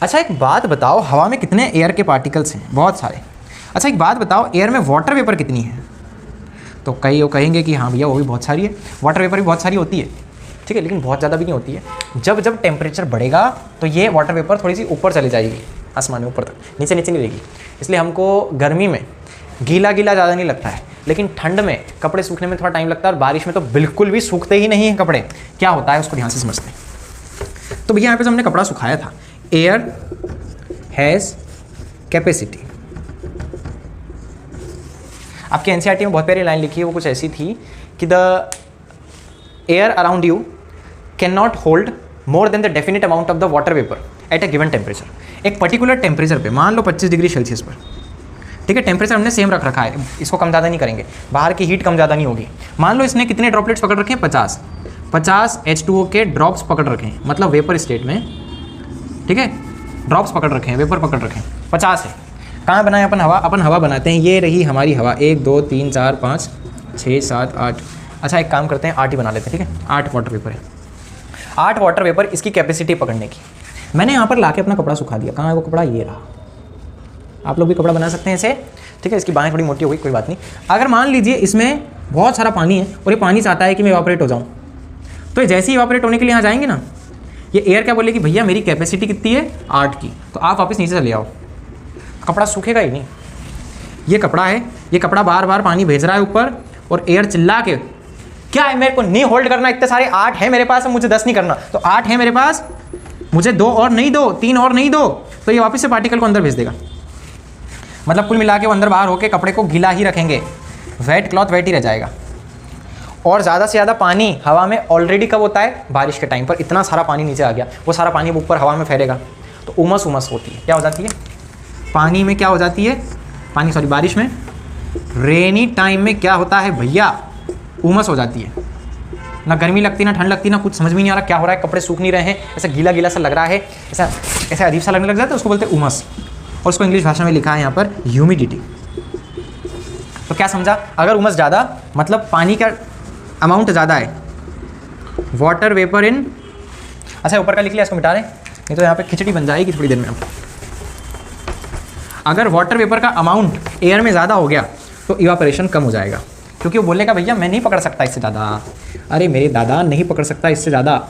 अच्छा एक बात बताओ, हवा में कितने एयर के पार्टिकल्स हैं? बहुत सारे। अच्छा एक बात बताओ, एयर में वाटर वेपर कितनी है? तो कई वो कहेंगे कि हाँ भैया वो भी बहुत सारी है, वाटर वेपर भी बहुत सारी होती है। ठीक है, लेकिन बहुत ज़्यादा भी नहीं होती है। जब टेम्परेचर बढ़ेगा तो ये वाटर वेपर थोड़ी सी ऊपर चली जाएगी, आसमान में ऊपर तक, नीचे नहीं रहेगी। इसलिए हमको गर्मी में गीला ज़्यादा नहीं लगता है। लेकिन ठंड में कपड़े सूखने में थोड़ा टाइम लगता है और बारिश में तो बिल्कुल भी सूखते ही नहीं हैं कपड़े। क्या होता है उसको ध्यान से समझते हैं। तो भैया यहाँ पे जो हमने कपड़ा सुखाया था, एयर हैज़ कैपेसिटी, आपके एनसीईआरटी में बहुत प्यारी लाइन लिखी है, वो कुछ ऐसी थी कि the air around you can not hold more than the definite amount of the water vapour at a given temperature. एक पर्टिकुलर टेम्परेचर पे, मान लो 25 डिग्री सेल्सियस पर, ठीक है, टेम्परेचर हमने सेम रख रखा है, इसको कम ज़्यादा नहीं करेंगे, बाहर की हीट कम ज़्यादा नहीं होगी। मान लो इसने कितने ड्रॉपलेट्स पकड़ रखे हैं, 50 H2O के ड्रॉप्स पकड़ रखे हैं, मतलब वेपर स्टेट में, ठीक है, ड्रॉप्स पकड़ रखे हैं, वेपर पकड़ रखे हैं, 50 है। कहाँ बनाए अपन हवा, अपन हवा बनाते हैं, ये रही हमारी हवा, 1 2 3 4 5 6 7 8। अच्छा एक काम करते हैं, 8 ही बना लेते हैं, ठीक है, 8 वाटर वेपर है, 8 वाटर वेपर इसकी कैपेसिटी पकड़ने की। मैंने यहाँ पर लाके अपना कपड़ा सुखा दिया, कहाँ है वो कपड़ा, ये रहा। आप लोग भी कपड़ा बना सकते हैं ऐसे, ठीक है, इसकी बाहें थोड़ी मोटी हो गई, कोई बात नहीं। अगर मान लीजिए इसमें बहुत सारा पानी है और ये पानी चाहता है कि मैं इवापोरेट हो जाऊँ, तो जैसे ही इवापोरेट होने के लिए यहाँ जाएंगे ना, ये एयर क्या बोलेगी, भैया मेरी कैपेसिटी कितनी है, 8 की, तो आप वापस नीचे चले आओ, कपड़ा सूखेगा ही नहीं। ये कपड़ा है, ये कपड़ा बार बार पानी भेज रहा है ऊपर, और एयर चिल्ला के, क्या है मेरे को नहीं होल्ड करना, इतने सारे 8 है मेरे पास, मुझे 10 नहीं करना, तो 8 है मेरे पास, मुझे 2 और नहीं दो, 3 और नहीं दो, तो ये वापस से पार्टिकल को अंदर भेज देगा। मतलब कुल मिला के वो अंदर बाहर होकर कपड़े को गीला ही रखेंगे, वेट क्लॉथ वेट ही रह जाएगा। और ज़्यादा से ज़्यादा पानी हवा में ऑलरेडी कब होता है, बारिश के टाइम पर इतना सारा पानी नीचे आ गया, वो सारा पानी ऊपर हवा में फैलेगा, तो उमस होती है, क्या हो जाती है पानी में, क्या हो जाती है पानी, सॉरी बारिश में, रेनी टाइम में क्या होता है भैया, उमस हो जाती है, ना गर्मी लगती ना ठंड लगती, ना कुछ समझ में नहीं आ रहा क्या हो रहा है, कपड़े सूख नहीं रहे हैं, ऐसा गीला गीला सा लग रहा है, ऐसा अजीब सा लगने लग जाता है, उसको बोलते हैं उमस, और उसको इंग्लिश भाषा में लिखा है यहाँ पर ह्यूमिडिटी। तो क्या समझा, अगर उमस ज़्यादा मतलब पानी का अमाउंट ज़्यादा है, वाटर वेपर इन, अच्छा ऊपर का लिख लिया, इसको मिटा दें, नहीं तो यहाँ पे खिचड़ी बन जाएगी थोड़ी देर में। अगर वाटर वेपर का अमाउंट एयर में ज़्यादा हो गया तो इवापोरेशन कम हो जाएगा, क्योंकि वो बोलेगा भैया मैं नहीं पकड़ सकता इससे ज़्यादा, अरे मेरे दादा नहीं पकड़ सकता इससे ज़्यादा।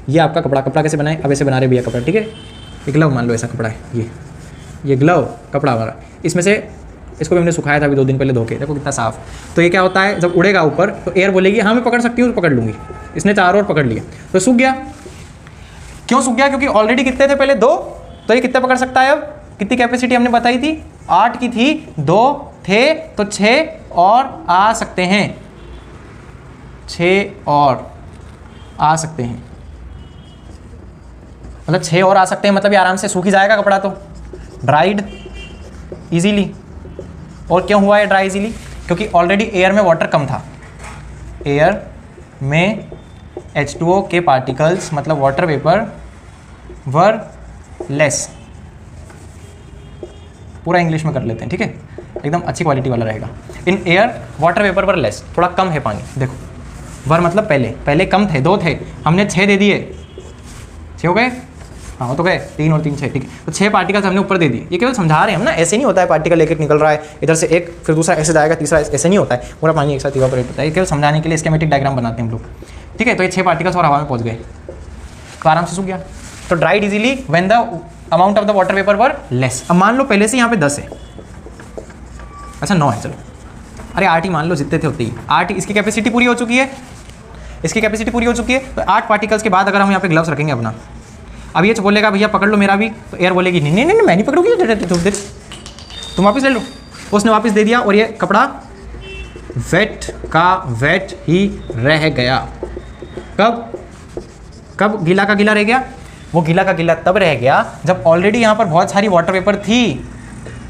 ये आपका कपड़ा कैसे बनाए, अब ऐसे बना रहे भैया कपड़ा, ठीक है, ये ग्लव मान लो ऐसा कपड़ा है, ये ग्लव कपड़ा हमारा, इसमें से इसको भी हमने सुखाया था अभी 2 दिन पहले धो के, देखो कितना साफ। तो ये क्या होता है, जब उड़ेगा ऊपर तो एयर बोलेगी हाँ मैं पकड़ सकती हूँ, तो पकड़ लूँगी, इसने 4 और पकड़ लिए तो सूख गया। क्यों सूख गया, क्योंकि ऑलरेडी कितने थे पहले 2, तो ये कितने पकड़ सकता है, अब कितनी कैपेसिटी हमने बताई थी, 8 की थी, 2 थे तो 6 और आ सकते हैं, 6 और आ सकते हैं, मतलब 6 और आ सकते हैं, मतलब ये आराम से सूख ही जाएगा कपड़ा, तो ड्राइड इजीली। और क्यों हुआ है ड्राई इजीली, क्योंकि ऑलरेडी एयर में वाटर कम था, एयर में H2O के पार्टिकल्स मतलब वाटर वेपर वर लेस, पूरा इंग्लिश में कर लेते हैं, ठीक है, एकदम अच्छी क्वालिटी वाला रहेगा। In air water vapour were less, थोड़ा कम है पानी, देखो वर मतलब पहले कम थे, 2 थे, हमने 6 दे दिए, 6 हो गए, हाँ वो तो गए, 3 और 3 6, ठीक है, तो 6 पार्टिकल्स हमने ऊपर दे दिए। ये केवल समझा रहे हैं हम ना, ऐसे नहीं होता है पार्टिकल एक निकल रहा है, इधर से एक फिर दूसरा ऐसे जाएगा, तीसरा ऐसे नहीं होता है, पूरा पानी एक साथ इवापोरेट होता है। ये केवल समझाने के लिए स्कीमेटिक डायग्राम बनाते हैं हम लोग, ठीक है। तो ये 6 पार्टिकल्स और हवा में पहुंच गए तो आराम से सूख गया, तो dried easily when the amount of the water vapour were less. अब मान लो पहले से यहाँ पे 10 है, अच्छा 9 है, चलो अरे 8 ही मान लो, जितने थे उतने ही, 8 इसकी कैपेसिटी पूरी हो चुकी है, इसकी कैपेसिटी पूरी हो चुकी है। तो 8 पार्टिकल्स के बाद अगर हम यहाँ पे ग्लव्स रखेंगे अपना, अब ये बोलेगा भैया पकड़ लो मेरा भी, तो एयर बोलेगी नहीं मैं नहीं पकड़ूंगी, तुम वापस ले लो, उसने वापस दे दिया और ये कपड़ा वेट का वेट ही रह गया। कब गीला का गीला रह गया, वो गीला का गीला तब रह गया जब ऑलरेडी यहाँ पर बहुत सारी वाटर वेपर थी,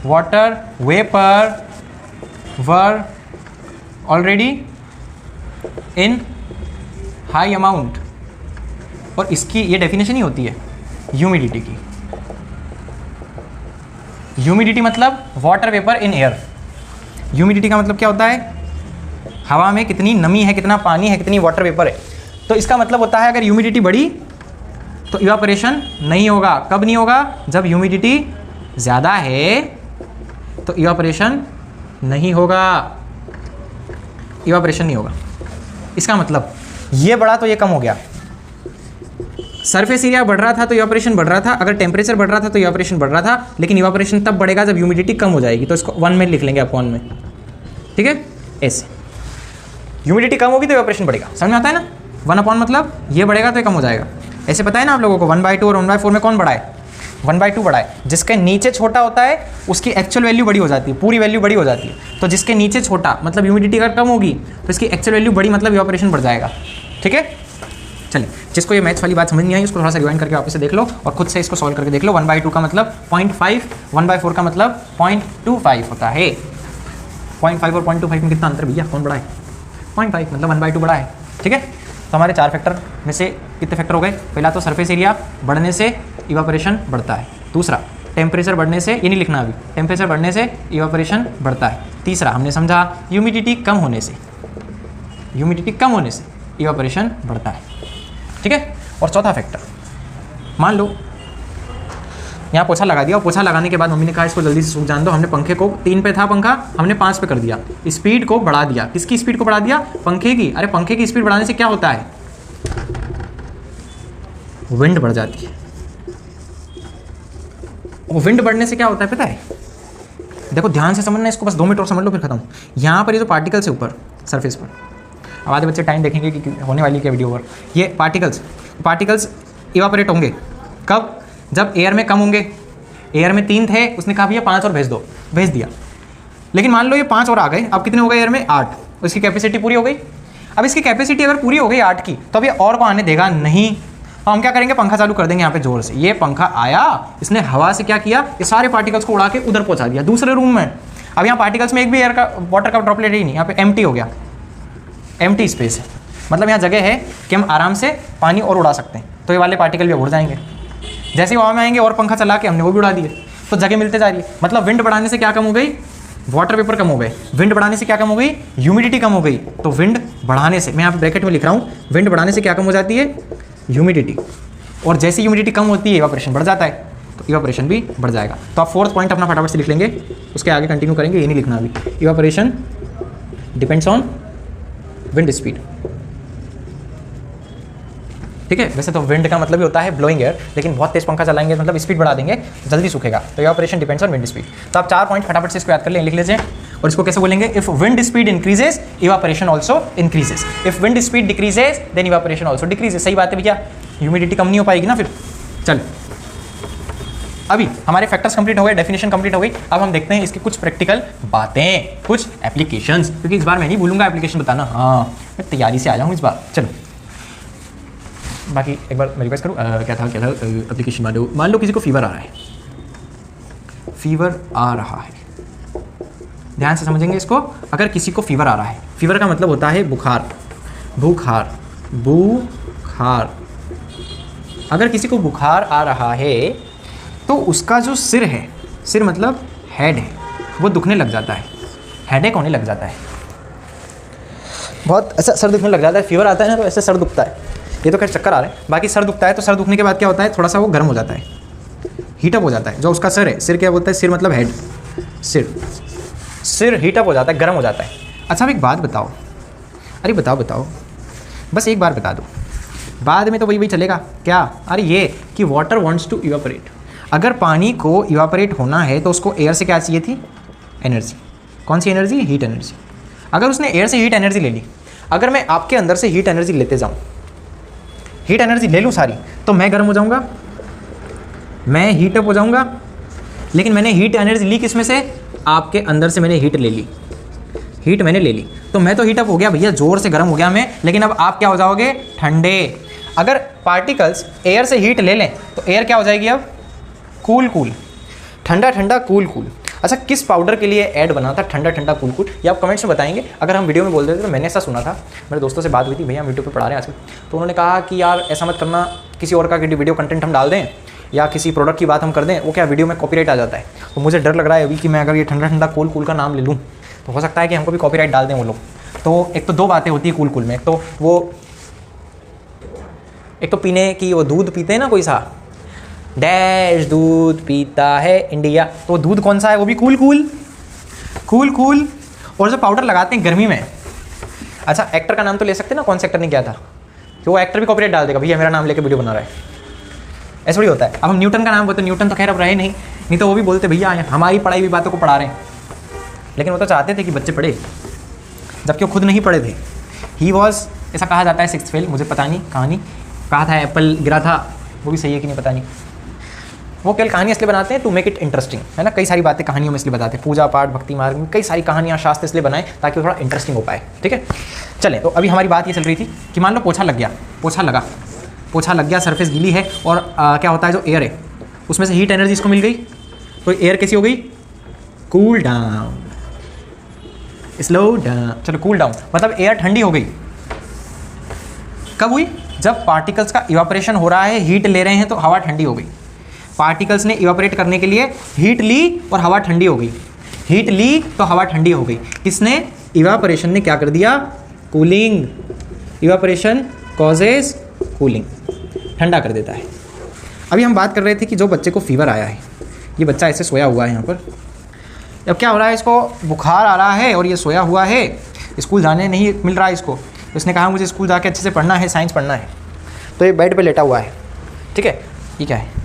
water vapour were already in high amount. और इसकी ये डेफिनेशन ही होती है ह्यूमिडिटी की। ह्यूमिडिटी मतलब water vapour in air. Humidity का मतलब क्या होता है, हवा में कितनी नमी है, कितना पानी है, कितनी वाटर वेपर है। तो इसका मतलब होता है अगर ह्यूमिडिटी बढ़ी तो इवापोरेशन नहीं होगा। कब नहीं होगा, जब ह्यूमिडिटी ज़्यादा है तो इवापोरेशन नहीं होगा, इवापोरेशन नहीं होगा। इसका मतलब ये बढ़ा तो ये कम हो गया, सरफेस एरिया बढ़ रहा था तो इवापोरेशन बढ़ रहा था, अगर टेम्परेचर बढ़ रहा था तो इवापोरेशन बढ़ रहा था, लेकिन इवापोरेशन तब बढ़ेगा जब ह्यूमिडिटी कम हो जाएगी। तो इसको 1 में लिख लेंगे आप 1 में, ठीक है। ऐसे। ह्यूमिडिटी कम होगी तो इवेपोरेशन बढ़ेगा, समझ में आता है ना। 1 मतलब ये बढ़ेगा तो ये कम हो जाएगा। ऐसे पता है ना आप लोगों को 1/2 और 1/4 में कौन बड़ा है? 1/2 बड़ा है। जिसके नीचे छोटा होता है उसकी एक्चुअल वैल्यू बड़ी हो जाती है, पूरी वैल्यू बड़ी हो जाती है। तो जिसके नीचे छोटा मतलब ह्यूमिडिटी अगर कम होगी तो इसकी एक्चुअल वैल्यू बड़ी मतलब इवेपोरेशन बढ़ जाएगा। ठीक है, चलिए जिसको ये मैथ्स वाली बात समझ नहीं आई उसको थोड़ा सा रिवाइंड करके वापस से देख लो और खुद से इसको सॉल्व करके देख लो। 1/2 का मतलब 0.5, 1/4 का मतलब 0.25 होता है। 0.5 और 0.25 में कितना अंतर भैया, कौन बड़ा है? 0.5 मतलब 1/2 बड़ा है। ठीक है, तो हमारे 4 फैक्टर में से कितने फैक्टर हो गए? पहला तो सरफेस एरिया बढ़ने से इवेपोरेशन बढ़ता है। दूसरा टेम्परेचर बढ़ने से, ये नहीं लिखना अभी, टेम्परेचर बढ़ने से इवेपोरेशन बढ़ता है। तीसरा हमने समझा ह्यूमिडिटी कम होने से, ह्यूमिडिटी कम होने से इवेपोरेशन बढ़ता है। ठीक है, और चौथा फैक्टर, मान लो यहाँ पोछा लगा दिया और पोछा लगाने के बाद मम्मी ने कहा इसको जल्दी से सूख जान दो। हमने पंखे को 3 पे था पंखा, हमने 5 पे कर दिया, स्पीड को बढ़ा दिया। किसकी स्पीड को बढ़ा दिया? पंखे की। अरे पंखे की स्पीड बढ़ाने से क्या होता है? विंड बढ़ जाती है। वो विंड बढ़ने से क्या होता है पता है? देखो ध्यान से समझना इसको, बस 2 मिनट और समझ लो फिर खत्म। यहाँ पर ये जो पार्टिकल्स है ऊपर सरफेस पर, अब आधे बच्चे टाइम देखेंगे कि होने वाली क्या वीडियो ओवर। ये पार्टिकल्स इवापोरेट होंगे कब? जब एयर में कम होंगे। एयर में 3 थे, उसने कहा भैया 5 और भेज दो, भेज दिया। लेकिन मान लो ये 5 और आ गए, अब कितने हो गए एयर में? 8। उसकी कैपेसिटी पूरी हो गई। अब इसकी कैपेसिटी अगर पूरी हो गई 8 की तो अब ये और को आने देगा नहीं। तो हम क्या करेंगे? पंखा चालू कर देंगे यहाँ पे जोर से। ये पंखा आया, इसने हवा से क्या किया? ये सारे पार्टिकल्स को उड़ा के उधर पहुँचा दिया दूसरे रूम में। अब यहाँ पार्टिकल्स में एक भी एयर का वाटर का ड्रॉपलेट ही नहीं, यहाँ पे एम्प्टी हो गया, एम्प्टी स्पेस है। मतलब यहाँ जगह है कि हम आराम से पानी और उड़ा सकते हैं। तो ये वाले पार्टिकल भी उड़ जाएंगे। जैसे ही वहाँ में आएंगे और पंखा चला के हमने वो भी उड़ा दिए, तो जगह मिलते जा रही है। मतलब विंड बढ़ाने से क्या कम हो गई? वाटर वेपर कम हो गए। विंड बढ़ाने से क्या कम हो गई? ह्यूमिडिटी कम हो गई। तो विंड बढ़ाने से, मैं यहाँ पे ब्रैकेट में लिख रहा हूँ, विंड बढ़ाने से क्या कम हो जाती है? ह्यूमिडिटी। और जैसे ह्यूमिडिटी कम होती है इवेपोरेशन बढ़ जाता है, तो इवेपोरेशन भी बढ़ जाएगा। तो आप 4th पॉइंट अपना फटाफट से लिख लेंगे, उसके आगे कंटिन्यू करेंगे, ये नहीं लिखना अभी। Evaporation depends on wind speed. ठीक है, वैसे तो विंड का मतलब ही होता है ब्लोइंग एयर, लेकिन बहुत तेज पंखा चलाएंगे मतलब स्पीड बढ़ा देंगे, जल्दी सूखेगा। तो evaporation depends on wind speed. तो आप 4 पॉइंट फटाफट से इसको याद कर लें, लिख लीजिए। और इसको कैसे बोलेंगे? If wind speed increases evaporation also increases, if wind speed decreases then evaporation also decreases. सही बात है भैया, ह्यूमिडिटी कम नहीं हो पाएगी ना फिर। चल अभी हमारे फैक्टर्स कंप्लीट हो गए, डेफिनेशन कंप्लीट हो गई। अब हम देखते हैं इसकी कुछ प्रैक्टिकल बातें, कुछ एप्लीकेशंस, क्योंकि इस बार मैं नहीं भूलूंगा एप्लीकेशन बताना। हाँ, मैं तैयारी से आ जाऊँ इस बार। चलो बाकी एक बार मैं रिक्वेस्ट करूँ, क्या था एप्लीकेशन। मान लो किसी को फीवर आ रहा है, फीवर आ रहा है, ध्यान से समझेंगे इसको। अगर किसी को फीवर आ रहा है, फीवर का मतलब होता है बुखार, बुखार, बुखार। अगर किसी को बुखार आ रहा है तो उसका जो सिर है, सिर मतलब हेड है, वो दुखने लग जाता है, हेडेक होने लग जाता है, बहुत ऐसा सर दुखने लग जाता है। फीवर आता है ना तो ऐसे सर दुखता है। ये तो खैर चक्कर आ रहे हैं, बाकी सर दुखता है तो सर दुखने के बाद क्या होता है? थोड़ा सा वो गर्म हो जाता है, हीटअप हो जाता है। जो उसका सिर है, सिर क्या बोलता है? सिर मतलब हेड, सिर हीटअप हो जाता है, गर्म हो जाता है। अच्छा अब एक बात बताओ, अरे बताओ, बस एक बार बता दो, बाद में तो वही चलेगा क्या? अरे ये कि वाटर वांट्स टू इवेपोरेट। अगर पानी को इवेपोरेट होना है तो उसको एयर से क्या चाहिए थी? एनर्जी। कौन सी एनर्जी? Heat energy. अगर उसने एयर से हीट एनर्जी ले ली, अगर मैं आपके अंदर से हीट एनर्जी लेते जाऊँ, हीट एनर्जी ले लूँ सारी, तो मैं गर्म हो जाऊँगा, मैं हीटअप हो जाऊँगा। लेकिन मैंने हीट एनर्जी ली किस में से? आपके अंदर से मैंने हीट ले ली, हीट मैंने ले ली, तो मैं तो हीटअप हो गया भैया, जोर से गर्म हो गया मैं। लेकिन अब आप क्या हो जाओगे? ठंडे। अगर पार्टिकल्स एयर से हीट ले लें तो एयर क्या हो जाएगी? अब कूल कूल, ठंडा ठंडा, कूल कूल। अच्छा किस पाउडर के लिए ऐड बना था ठंडा ठंडा कूल कूल? ये आप कमेंट्स में बताएंगे। अगर हम वीडियो में बोल देते तो मैंने ऐसा सुना था, मेरे दोस्तों से बात हुई थी, भैया हम यूट्यूब पे पढ़ा रहे हैं आजकल, तो उन्होंने कहा कि यार ऐसा मत करना, किसी और का वीडियो कंटेंट हम डाल दें या किसी प्रोडक्ट की बात हम कर दें, वो क्या वीडियो में कॉपीराइट आ जाता है। तो मुझे डर लग रहा है अभी कि मैं अगर ये ठंडा ठंडा कूल कूल का नाम ले लूँ तो हो सकता है कि हमको भी कॉपीराइट डाल दें वो लोग। तो एक तो 2 बातें होती है कूल कूल में, एक तो पीने की, वो दूध पीते हैं ना कोई सा, डैश दूध पीता है इंडिया, तो दूध कौन सा है? वो भी कूल कूल, कूल कूल। और जो पाउडर लगाते हैं गर्मी में, अच्छा एक्टर का नाम तो ले सकते हैं ना, कौन से एक्टर ने किया था, कि वो एक्टर भी कॉपीराइट डाल देगा, भैया मेरा नाम लेकर वीडियो बना रहा है, ऐसा भी होता है। अब हम न्यूटन का नाम बोलते, न्यूटन तो खैर अब रहे नहीं तो वो भी बोलते भैया हमारी पढ़ाई हुई बातों को पढ़ा रहे हैं, लेकिन वो तो चाहते थे कि बच्चे पढ़े। जबकि वो खुद नहीं पढ़े थे। ही वॉज, ऐसा कहा जाता है, 6th फेल, मुझे पता नहीं कहानी, कहा था एप्पल गिरा था, वो भी सही है कि नहीं पता नहीं। वो केवल कहानी इसलिए बनाते हैं टू मेक इट इंटरेस्टिंग, है ना। कई सारी बातें कहानियों में इसलिए बताते हैं, पूजा पाठ भक्ति मार्ग में कई सारी कहानियाँ शास्त्र इसलिए बनाए ताकि वो थोड़ा इंटरेस्टिंग हो पाए, ठीक है। चलें, तो अभी हमारी बात ये चल रही थी कि मान लो पोछा लग गया, पोछा लग गया, सरफेस गीली है और क्या होता है, जो एयर है उसमें से हीट एनर्जी इसको मिल गई, तो एयर कैसी हो गई, कूल डाउन, स्लो डाउन। चलो कूल डाउन मतलब एयर ठंडी हो गई। कब हुई, जब पार्टिकल्स का इवापोरेशन हो रहा है, हीट ले रहे हैं तो हवा ठंडी हो गई। पार्टिकल्स ने इवापोरेट करने के लिए हीट ली और हवा ठंडी हो गई, हीट ली तो हवा ठंडी हो गई। किसने, इवापोरेशन ने क्या कर दिया, कूलिंग। इवापोरेशन कॉजेज कूलिंग, ठंडा कर देता है। अभी हम बात कर रहे थे कि जो बच्चे को फीवर आया है, ये बच्चा ऐसे सोया हुआ है यहाँ पर, अब क्या हो रहा है, इसको बुखार आ रहा है और ये सोया हुआ है, स्कूल जाने नहीं मिल रहा है इसको, तो इसने कहा मुझे स्कूल जाके अच्छे से पढ़ना है, साइंस पढ़ना है, तो ये बेड पे लेटा हुआ है, ठीक है। ये क्या है,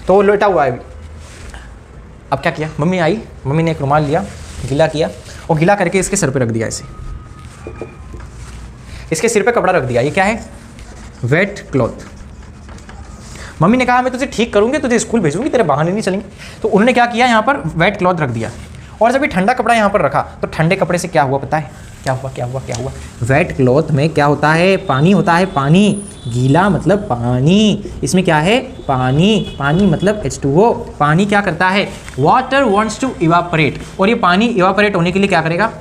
तो वो लेटा हुआ है अभी। अब क्या किया, मम्मी आई, मम्मी ने एक रुमाल लिया, गीला किया और गीला करके इसके सर पे रख दिया, ऐसे इसके सिर पे कपड़ा रख दिया। ये क्या है, वेट क्लॉथ। मम्मी ने कहा मैं तुझे ठीक करूँगी, तुझे स्कूल भेजूंगी, तेरे बहाने नहीं चलेंगे। तो उन्होंने क्या किया, यहाँ पर वेट क्लॉथ रख दिया और जब ये ठंडा कपड़ा यहाँ पर रखा तो ठंडे कपड़े से क्या हुआ पता है, क्या हुआ, वेट क्लॉथ में क्या होता है, पानी होता है, पानी। गीला मतलब पानी, इसमें क्या है, पानी मतलब H2O। पानी क्या करता है, वाटर वांट्स टू इवापोरेट, और ये पानी इवापोरेट होने के लिए क्या करेगा,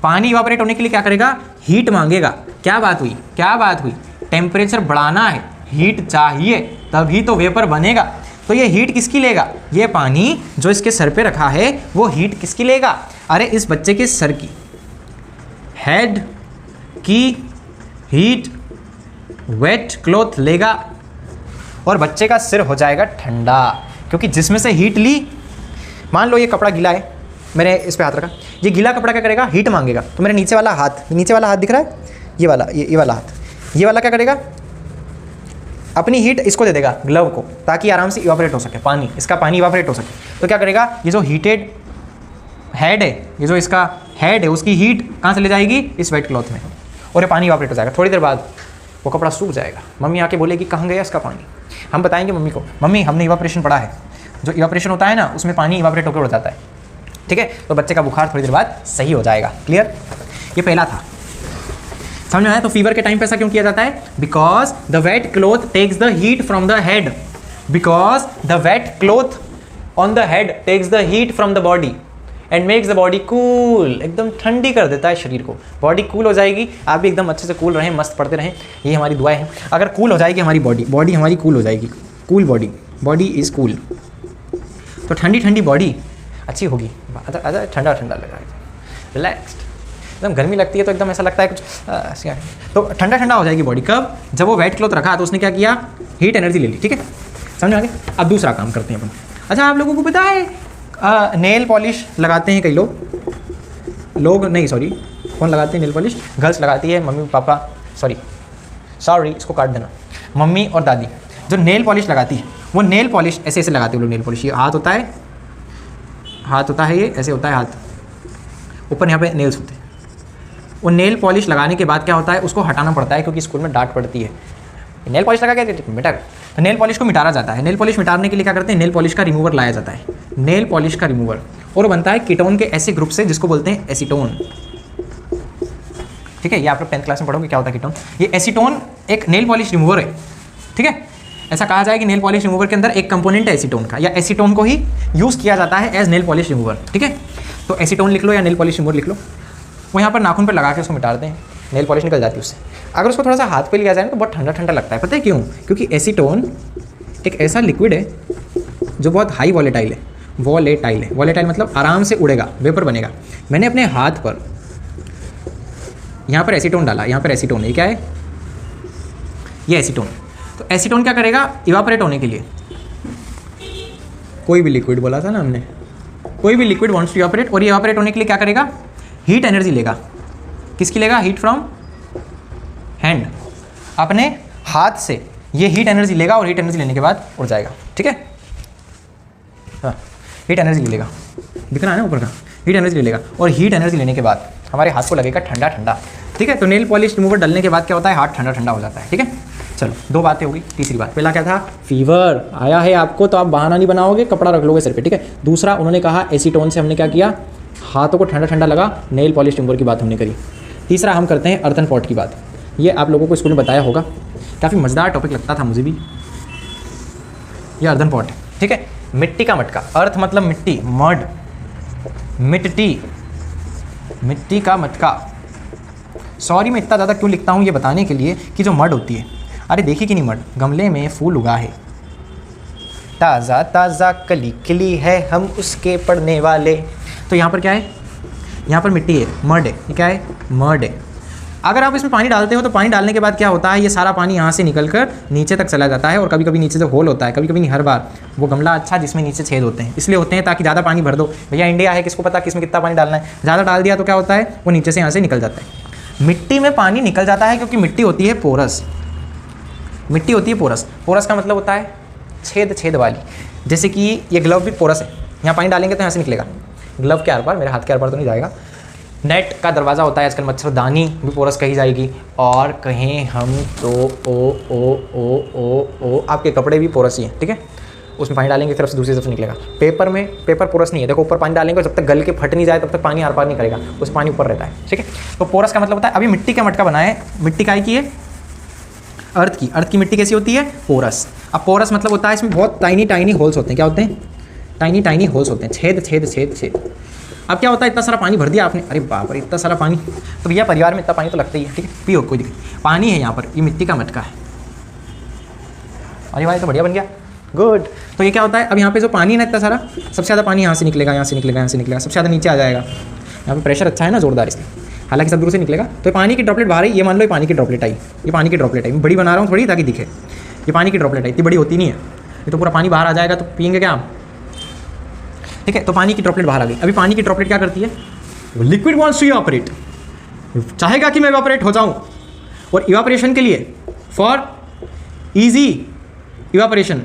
पानी इवापोरेट होने के लिए क्या करेगा, हीट मांगेगा। क्या बात हुई, टेम्परेचर बढ़ाना है, हीट चाहिए, तभी तो वेपर बनेगा। तो ये हीट किसकी लेगा, ये पानी जो इसके सर पे रखा है वो हीट किसकी लेगा, अरे इस बच्चे के सर की, हेड की हीट वेट क्लॉथ लेगा और बच्चे का सिर हो जाएगा ठंडा, क्योंकि जिसमें से हीट ली, मान लो ये कपड़ा गीला है, मैंने इस पे हाथ रखा, ये गीला कपड़ा क्या करेगा, हीट मांगेगा। तो मेरे नीचे वाला हाथ दिख रहा है, ये वाला हाथ, ये वाला क्या करेगा, अपनी हीट इसको दे देगा, ग्लव को, ताकि आराम से इवापोरेट हो सके पानी, इसका पानी इवापोरेट हो सके। तो क्या करेगा, ये जो हीटेड हेड है, ये जो इसका हेड है, उसकी हीट कहाँ से ले जाएगी, इस वेट क्लॉथ में, और ये पानी इवापोरेट हो जाएगा। थोड़ी देर बाद वो कपड़ा सूख जाएगा, मम्मी आके बोलेगी कहाँ गया इसका पानी। हम बताएंगे मम्मी को, मम्मी हमने इवापोरेशन पढ़ा है, जो इवापोरेशन होता है ना, उसमें पानी इवापोरेट होकर उड़ जाता है, ठीक है। तो बच्चे का बुखार थोड़ी देर बाद सही हो जाएगा। क्लियर, ये पहला था, समझ में आया। तो फीवर के टाइम पे ऐसा क्यों किया जाता है, because the wet cloth takes the heat from the head, because the wet cloth on the head takes the heat from the body and makes the body cool, एकदम ठंडी कर देता है शरीर को, बॉडी कूल हो जाएगी। आप भी एकदम अच्छे से कूल रहें, मस्त पढ़ते रहें, ये हमारी दुआएं हैं। अगर कूल हो जाएगी हमारी बॉडी हमारी कूल हो जाएगी, कूल बॉडी इज़ कूल, तो ठंडी ठंडी बॉडी अच्छी होगी। अच्छा ठंडा ठंडा लग रहा है, रिलैक्सड, एकदम गर्मी लगती है तो एकदम ऐसा लगता है कुछ तो ठंडा ठंडा हो जाएगी बॉडी। कब, जब वो वेट क्लॉथ रखा तो उसने क्या किया, हीट एनर्जी ले ली, ठीक है, समझ आ गया। अब दूसरा काम करते हैं अपन। अच्छा आप लोगों को पता है नेल पॉलिश लगाते हैं कई लोग नहीं, सॉरी, कौन लगाते हैं नेल पॉलिश, गर्ल्स लगाती है, मम्मी पापा, सॉरी इसको काट देना, मम्मी और दादी जो नेल पॉलिश लगाती है, वो नेल पॉलिश ऐसे ऐसे लगाते हैं लोग। नेल पॉलिश ये हाथ होता है, ये ऐसे होता है हाथ, ऊपर यहाँ पे नेल्स होते हैं। वो नेल पॉलिश लगाने के बाद क्या होता है, उसको हटाना पड़ता है, क्योंकि स्कूल में डांट पड़ती है, नेल पॉलिश लगा के मिटा। तो नेल पॉलिश को मिटाना जाता है। नेल पॉलिश मिटाने के लिए क्या करते हैं, नेल पॉलिश का रिमूवर लाया जाता है, नेल पॉलिश का रिमूवर, और बनता है कीटोन के ऐसे ग्रुप से जिसको बोलते हैं एसीटोन, ठीक है। ये आप लोग 10th क्लास में पढ़ोगे क्या होता है कीटोन। ये एसीटोन एक नेल पॉलिश रिमूवर है, ठीक है। ऐसा कहा जाए कि नेल पॉलिश रिमूवर के अंदर एक कंपोनेंट है एसीटोन का, या एसीटोन को ही यूज़ किया जाता है एज नेल पॉलिश रिमूवर, ठीक है। तो एसीटोन लिख लो या नेल पॉलिश रिमूवर लिख लो, वो यहाँ पर नाखून पर लगा के उसको मिटा देते हैं, नेल पॉलिश निकल जाती है उससे। अगर उसको थोड़ा सा हाथ पे लिया जाए ना तो बहुत ठंडा ठंडा लगता है, पता है क्यों, क्योंकि एसीटोन एक ऐसा लिक्विड है जो बहुत हाई वॉलेटाइल है। वॉलेटाइल मतलब आराम से उड़ेगा, वेपर बनेगा। मैंने अपने हाथ पर यहाँ पर एसीटोन डाला, यहाँ पर एसीटोन, ये क्या है, ये एसीटोन। तो एसीटोन क्या करेगा, इवापोरेट होने के लिए, कोई भी लिक्विड बोला था ना हमने, कोई भी लिक्विड वांट्स टू इवापोरेट, और ये इवापोरेट होने के लिए क्या करेगा, हीट एनर्जी लेगा। किसकी लेगा, हीट फ्रॉम हैंड, अपने हाथ से ये हीट एनर्जी लेगा, और हीट एनर्जी लेने के बाद उड़ जाएगा, ठीक है। हाँ, हीट एनर्जी लेगा, दिख रहा है ना ऊपर का, हीट एनर्जी ले लेगा, और हीट एनर्जी लेने के बाद हमारे हाथ को लगेगा ठंडा ठंडा, ठीक है। तो नेल पॉलिश रिमूवर डालने के बाद क्या होता है, हाथ ठंडा ठंडा हो जाता है, ठीक है। चलो 2 बातें हो गई। तीसरी बात, पहला क्या था, फीवर आया है आपको तो आप बहाना नहीं बनाओगे, कपड़ा रख लोगे सिर पे, ठीक है। दूसरा उन्होंने कहा एसीटोन से हमने क्या किया, हाथों को ठंडा ठंडा लगा, नेल पॉलिश रिमूवर की बात हमने करी। तीसरा हम करते हैं अर्थन पॉट की बात। ये आप लोगों को स्कूल में बताया होगा, काफ़ी मज़ेदार टॉपिक लगता था मुझे भी। ये अर्थन पॉट है, ठीक है। मिट्टी का मटका, अर्थ मतलब मिट्टी, मड, मिट्टी का मटका। सॉरी मैं इतना ज़्यादा क्यों लिखता हूँ ये बताने के लिए कि जो मड होती है, अरे देखिए कि नहीं मड, गमले में फूल उगा है, ताज़ा ताज़ा कली खिली है, हम उसके पढ़ने वाले। तो यहाँ पर क्या है, यहाँ पर मिट्टी है, मड है, ये क्या है, मड है। अगर आप इसमें पानी डालते हो तो पानी डालने के बाद क्या होता है, ये सारा पानी यहाँ से निकलकर नीचे तक चला जाता है, और कभी कभी नीचे जो होल होता है, कभी कभी नहीं हर बार, वो गमला अच्छा जिसमें नीचे छेद होते हैं इसलिए होते हैं ताकि ज़्यादा पानी भर दो। भैया इंडिया है, किसको पता किसमें कितना पानी डालना है, ज़्यादा डाल दिया तो क्या होता है, वो नीचे से यहाँ से निकल जाता है। मिट्टी में पानी निकल जाता है क्योंकि मिट्टी होती है पोरस, मिट्टी होती है पोरस। पोरस का मतलब होता है छेद छेद वाली, जैसे कि ये ग्लव भी पोरस है, यहाँ पानी डालेंगे तो यहाँ से निकलेगा, ग्लव के आर पार, मेरे हाथ के आर पार तो नहीं जाएगा। नेट का दरवाज़ा होता है आजकल, मच्छरदानी भी पोरस कही जाएगी, और कहें हम तो ओ आपके कपड़े भी पोरस ही हैं, ठीक है। उसमें पानी डालेंगे तरफ से दूसरी तरफ से निकलेगा। पेपर में, पेपर पोरस नहीं है, देखो ऊपर पानी डालेंगे जब तक गल के फट नहीं जाए तब तक पानी आर पार नहीं करेगा, उस पानी ऊपर रहता है, ठीक है। तो पोरस का मतलब होता है, अभी मिट्टी का मटका बनाए, मिट्टी काय की है, अर्थ की। अर्थ की मिट्टी कैसी होती है, पोरस। अब पोरस मतलब होता है इसमें बहुत टाइनी टाइनी होल्स होते हैं, क्या होते हैं, टाइनी टाइनी होल्स होते हैं, छेद छेद छेद छेद। अब क्या होता है, इतना सारा पानी भर दिया आपने, अरे बाप रे इतना सारा पानी, तो भैया परिवार में इतना पानी तो लगता ही है, ठीक है, पियो कोई दिक्कत। पानी है यहाँ पर, ये मिट्टी का मटका है, अरे भाई तो बढ़िया बन गया, गुड। तो ये क्या होता है, अब यहाँ पे जो पानी है ना इतना सारा, सबसे ज़्यादा पानी यहाँ से निकलेगा, यहाँ से निकलेगा, यहाँ से निकलेगा, सबसे ज़्यादा नीचे आ जाएगा। यहाँ पे प्रेशर अच्छा है ना जोरदार इसलिए, हालांकि सब दूर से निकलेगा। तो पानी की ड्रॉपलेट बाहर आई, ये मान लो ये पानी की ड्रॉपलेट आई, ये पानी की ड्रॉपलेट आई, मैं बड़ी बना रहा हूँ थोड़ी ताकि दिखे, ये पानी की ड्रॉपलेट आई, इतनी बड़ी होती नहीं है, ये तो पूरा पानी बाहर आ जाएगा तो पियेंगे क्या हम, ठीक है। तो पानी की ड्रॉपलेट बाहर आ गई। अभी पानी की ड्रॉपलेट क्या करती है, वो लिक्विड वांट्स टू इवापोरेट, चाहेगा कि मैं इवापोरेट हो जाऊं, और इवापोरेशन के लिए, for easy evaporation,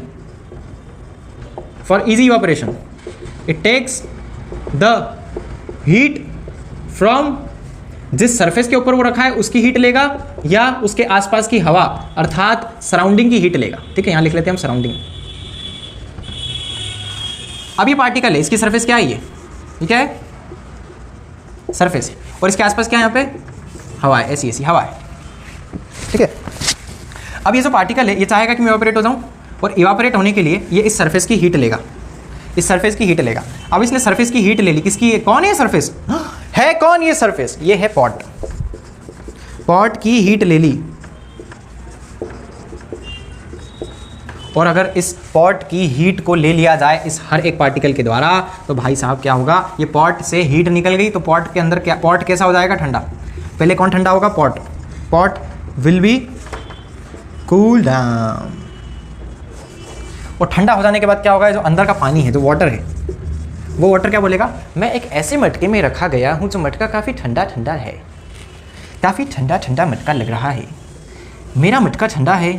for easy evaporation it takes the heat from जिस सरफेस के ऊपर वो रखा है उसकी हीट लेगा, या उसके आसपास की हवा अर्थात सराउंडिंग की हीट लेगा, ठीक है। यहां लिख लेते हैं हम सराउंडिंग। अब ये पार्टिकल है, इसकी सरफेस क्या है, ये क्या है, सरफेस है, और इसके आसपास क्या है, यहाँ पे हवा है, ऐसी ऐसी हवा है, ठीक है। अब ये जो पार्टिकल है ये चाहेगा कि मैं इवापोरेट हो जाऊँ, और इवापोरेट होने के लिए ये इस सरफेस की हीट लेगा, इस सरफेस की हीट लेगा। अब इसने सरफेस की हीट ले ली, किसकी, कौन है ये सरफेस, है कौन ये सरफेस, ये है पॉट, पॉट की हीट ले ली। और अगर इस पॉट की हीट को ले लिया जाए इस हर एक पार्टिकल के द्वारा, तो भाई साहब क्या होगा, ये पॉट से हीट निकल गई तो पॉट के अंदर क्या, पॉट कैसा हो जाएगा, ठंडा। पहले कौन ठंडा होगा, pot, pot will be cool down, और ठंडा हो जाने के बाद क्या होगा, जो अंदर का पानी है, जो वाटर है, वो वाटर क्या बोलेगा, मैं एक ऐसे मटके में रखा गया हूँ जो मटका काफ़ी ठंडा ठंडा है, काफ़ी ठंडा ठंडा मटका लग रहा है, मेरा मटका ठंडा है।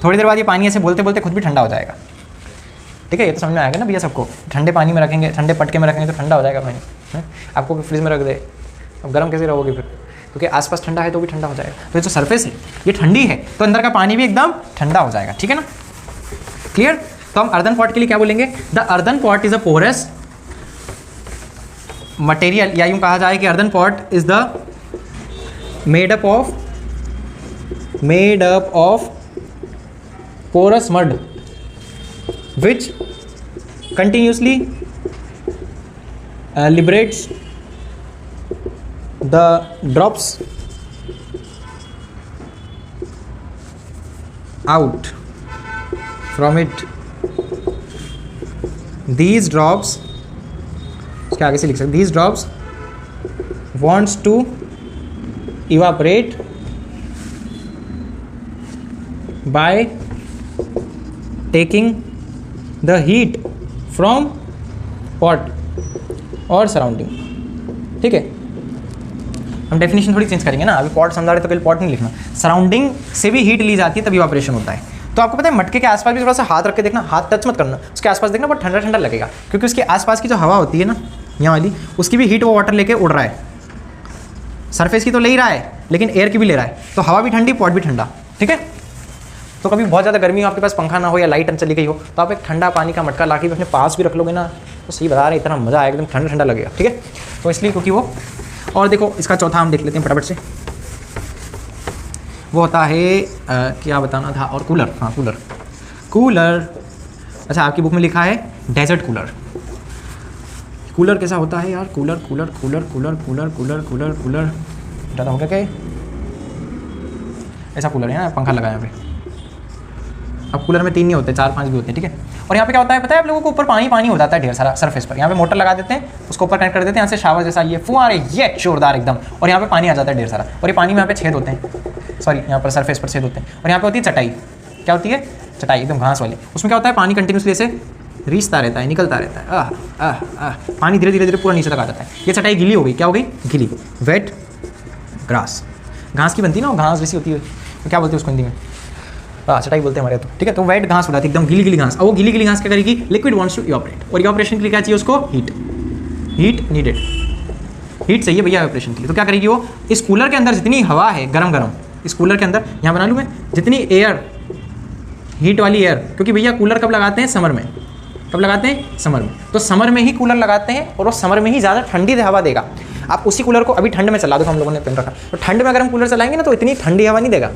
थोड़ी देर बाद ये पानी ऐसे बोलते बोलते खुद भी ठंडा हो जाएगा, ठीक है। ये तो समझ में आएगा ना भैया सबको, ठंडे पानी में रखेंगे, ठंडे पटके में रखेंगे तो ठंडा हो जाएगा पानी, है? आपको फ्रिज में रख दे, अब गर्म कैसे रहोगे फिर, क्योंकि आसपास ठंडा है तो भी ठंडा हो जाएगा। तो ये जो सरफेस है ये ठंडी है, तो अंदर का पानी भी एकदम ठंडा हो जाएगा, ठीक है ना, क्लियर। तो हम अर्दन पॉट के लिए क्या बोलेंगे, the earthen pot is a porous material, या यूं कहा जाए कि earthen pot is the made up of porous mud which continuously liberates the drops out from it. These drops, इसके आगे से लिख सकते, these drops wants to evaporate by taking the heat from pot और सराउंडिंग, ठीक है। हम definition थोड़ी चेंज करेंगे ना, अभी पॉट समझा रहे तो पहले पॉट नहीं लिखना, सराउंडिंग से भी हीट ली जाती है तभी इवापोरेशन होता है। तो आपको पता है मटके के आसपास भी थोड़ा सा हाथ रख के देखना, हाथ टच मत करना, उसके आसपास देखना बहुत ठंडा ठंडा लगेगा, क्योंकि उसके आसपास की जो हवा होती है ना यहाँ वाली, उसकी भी हीट वो वाटर लेके उड़ रहा है। सरफेस की तो ले ही रहा है लेकिन एयर की भी ले रहा है, तो हवा भी ठंडी, पॉट भी ठंडा। ठीक है, तो कभी बहुत ज़्यादा गर्मी हो, आपके पास पंखा ना हो या लाइट चली गई हो, तो आप एक ठंडा पानी का मटका लाके अपने पास भी रख लोगे ना, तो सही बता रहे इतना मज़ा आएगा, एकदम ठंडा ठंडा लगेगा। ठीक है, तो इसलिए क्योंकि वो, और देखो इसका चौथा हम देख लेते हैं फटाफट से, वो होता है क्या बताना था, और कूलर। हाँ कूलर, कूलर। अच्छा आपकी बुक में लिखा है डेजर्ट कूलर। कूलर कैसा होता है यार, cooler cooler cooler cooler cooler cooler cooler cooler ज़्यादा हो गया क्या? ऐसा कूलर है ना, पंखा लगा यहाँ पे। अब कूलर में 3 नहीं होते, 4-5 भी होते हैं। ठीक है, और यहाँ पे क्या होता है पता है आप लोगों को, ऊपर पानी पानी हो जाता है ढेर सारा सरफेस पर। यहाँ पे मोटर लगा देते हैं, उसको ऊपर कनेक्ट कर देते हैं, यहाँ से शावर जैसा ये फुहारे ये जोरदार एकदम, और यहाँ पे पानी आ जाता है ढेर सारा, और ये पानी में यहाँ पे छेद होते हैं, सॉरी यहाँ पर सरफेस पर छेद होते हैं, और यहाँ पे होती है चटाई। क्या होती है? चटाई, एकदम घास वाली। उसमें क्या होता है, पानी कंटिन्यूसली ऐसे रीसता रहता है, निकलता रहता है, पानी धीरे धीरे धीरे पूरा नीचे तक आ जाता है। ये चटाई गीली हो गई, क्या हो गई? गीली। वेट ग्रास, घास की बनती है ना, घास जैसी होती है, तो क्या बोलते हैं उसको हिंदी में? चटाई बोलते हैं हमारे तो। ठीक है, तो वेट घास हो जाती है एकदम गीली गीली घास। और वो गीली गीली घास क्या करेगी? लिक्विड वांट्स टू इवापोरेट, और इवापोरेशन के लिए क्या चाहिए उसको? हीट। हीट नीडेड, हीट चाहिए भैया इवापोरेशन के लिए। तो क्या करेगी वो? इस कूलर के अंदर जितनी हवा है गरम गरम, इस कूलर के अंदर यहाँ बना लूँ मैं, जितनी एयर, हीट वाली एयर, क्योंकि भैया कूलर कब लगाते हैं? समर में। कब लगाते हैं? समर में। तो समर में ही कूलर लगाते हैं, और वो समर में ही ज़्यादा ठंडी हवा देगा। आप उसी कूलर को अभी ठंड में चला दो, हम लोगों ने पेन रखा, तो ठंड में अगर हम कूलर चलाएंगे ना तो इतनी ठंडी हवा नहीं देगा,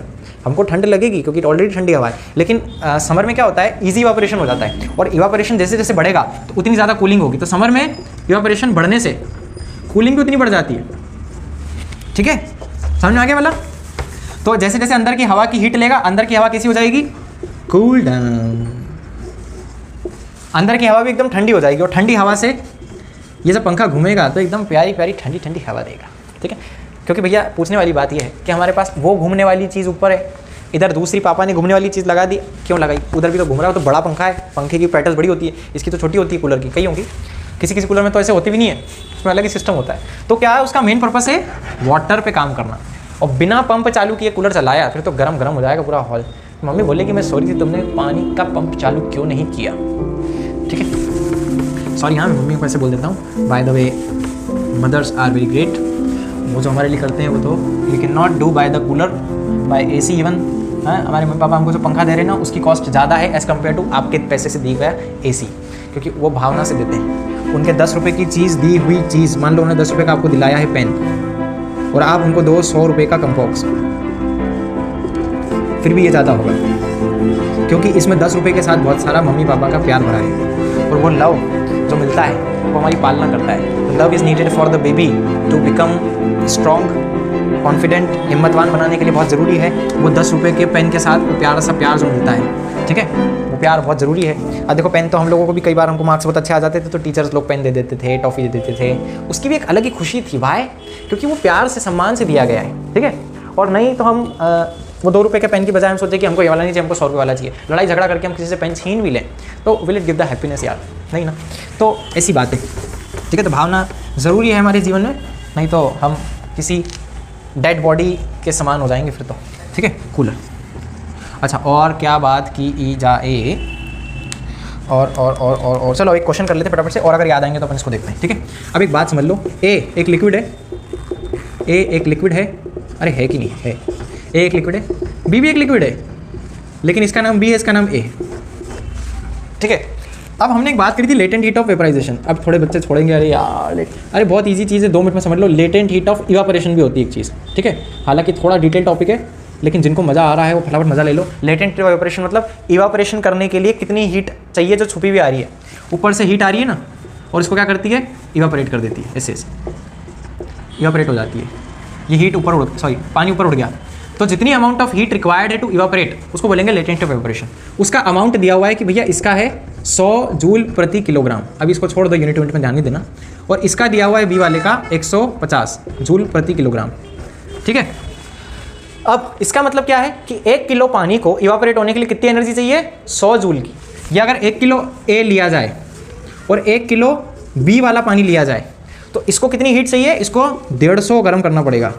हमको ठंड लगेगी क्योंकि ऑलरेडी ठंडी हवा है। लेकिन समर में क्या होता है, ईजी इवापोरेशन हो जाता है, और इवापोरेशन जैसे जैसे बढ़ेगा तो उतनी ज़्यादा कूलिंग होगी। तो समर में इवापोरेशन बढ़ने से कूलिंग भी उतनी बढ़ जाती है। ठीक है, समझ में आ गया वाला? तो जैसे जैसे अंदर की हवा की हीट लेगा, अंदर की हवा कैसी हो जाएगी? Cool down. अंदर की हवा भी एकदम ठंडी हो जाएगी, और ठंडी हवा से ये जब पंखा घूमेगा तो एकदम प्यारी प्यारी ठंडी ठंडी हवा देगा। ठीक है, क्योंकि भैया पूछने वाली बात ये है कि हमारे पास वो घूमने वाली चीज़ ऊपर है, इधर दूसरी पापा ने घूमने वाली चीज़ लगा दी, क्यों लगाई? उधर भी तो घूम रहा है, तो बड़ा पंखा है, पंखे की पेटल्स बड़ी होती है, इसकी तो छोटी होती है कूलर की, कई होंगी, किसी किसी कूलर में तो ऐसे होती भी नहीं है, उसमें अलग ही सिस्टम होता है। तो क्या है उसका मेन पर्पस है? वाटर पे काम करना। और बिना पंप चालू किए कूलर चलाया फिर तो गरम गरम हो जाएगा पूरा हॉल। मम्मी बोले कि मैं सॉरी थी, तुमने पानी का पंप चालू क्यों नहीं किया? ठीक है, सॉरी। हाँ, मैं मम्मी को ऐसे बोल देता हूँ, by the way mothers are very great, वो जो हमारे लिए करते हैं वो तो we can not do by the cooler, by AC even. हाँ, हमारे मम्मी पापा हमको जो पंखा दे रहे हैं ना, उसकी कॉस्ट ज़्यादा है एज़ कम्पेयर टू आपके पैसे से दी गया AC, क्योंकि वो भावना से देते हैं। उनके 10 रुपये की चीज़, दी हुई चीज़, मान लो उन्होंने 10 रुपये का आपको दिलाया है पेन, और आप उनको दो 100 रुपये का कंपॉक्स, फिर भी ये ज़्यादा होगा, क्योंकि इसमें 10 रुपये के साथ बहुत सारा मम्मी पापा का प्यार भरा है, और वो लव जो मिलता है वो हमारी पालना करता है। Love is needed for the baby to become strong, confident, हिम्मतवान बनाने के लिए बहुत ज़रूरी है। वो 10 रुपये के पेन के साथ वो प्यारा सा प्यार जो मिलता है, ठीक है, वो प्यार बहुत ज़रूरी है। अब देखो पेन तो हम लोगों को भी कई बार, हमको मार्क्स बहुत अच्छे आ जाते थे तो टीचर्स लोग पेन दे देते थे, टॉफ़ी दे देते थे, उसकी भी एक अलग ही खुशी थी भाई, क्योंकि वो प्यार से, सम्मान से दिया गया है। ठीक है, और नहीं तो हम वो 2 रुपये के पेन की बजाय हम सोचे कि हमको ये वाला नहीं चाहिए, हमको 100 रुपये वाला चाहिए, लड़ाई झगड़ा करके हम किसी से पेन छीन भी लें, तो will it give the happiness यार? नहीं ना। तो ऐसी बात है। ठीक है, तो भावना ज़रूरी है हमारे जीवन में, नहीं तो हम किसी डेड बॉडी के समान हो जाएंगे फिर तो। ठीक है, कूलर। अच्छा, और क्या बात की जाए? और चलो एक क्वेश्चन कर लेते फटाफट से, और अगर याद आएंगे तो अपन इसको देखते हैं। ठीक है, अब एक बात समझ लो, ए एक लिक्विड है, ए एक लिक्विड है, अरे है कि नहीं है? ए एक लिक्विड है, बी भी एक लिक्विड है, लेकिन इसका नाम बी है, इसका नाम ए। ठीक है, अब हमने एक बात करी थी लेटेंट हीट ऑफ वेपराइजेशन। अब थोड़े बच्चे छोड़ेंगे, अरे यार अरे बहुत इजी चीज़ है, 2 मिनट में समझ लो। लेटेंट हीट ऑफ इवापोरेशन भी होती है एक चीज़। ठीक है, हालांकि थोड़ा डिटेल टॉपिक है, लेकिन जिनको मज़ा आ रहा है वो फटाफट मज़ा ले लो। लेटेंट इवापोरेशन मतलब इवापोरेशन करने के लिए कितनी हीट चाहिए जो छुपी हुई आ रही है, ऊपर से हीट आ रही है ना, और इसको क्या करती है? इवापोरेट कर देती है, ऐसे इवापोरेट हो जाती है। ये हीट ऊपर उड़, सॉरी पानी ऊपर उड़ गया, तो जितनी अमाउंट ऑफ हीट रिक्वायर्ड है टू इवापोरेट उसको बोलेंगे लेटेंट इवापोरेशन। उसका अमाउंट दिया हुआ है कि भैया इसका है 100 जूल प्रति किलोग्राम। अभी इसको छोड़ दो, यूनिट में ध्यान नहीं देना। और इसका दिया हुआ है बी वाले का 150 जूल प्रति किलोग्राम। ठीक है, अब इसका मतलब क्या है कि 1 किलो पानी को इवापोरेट होने के लिए कितनी एनर्जी चाहिए? 100 जूल की। या अगर 1 किलो ए लिया जाए और 1 किलो बी वाला पानी लिया जाए तो इसको कितनी हीट चाहिए? इसको 150 गर्म करना पड़ेगा,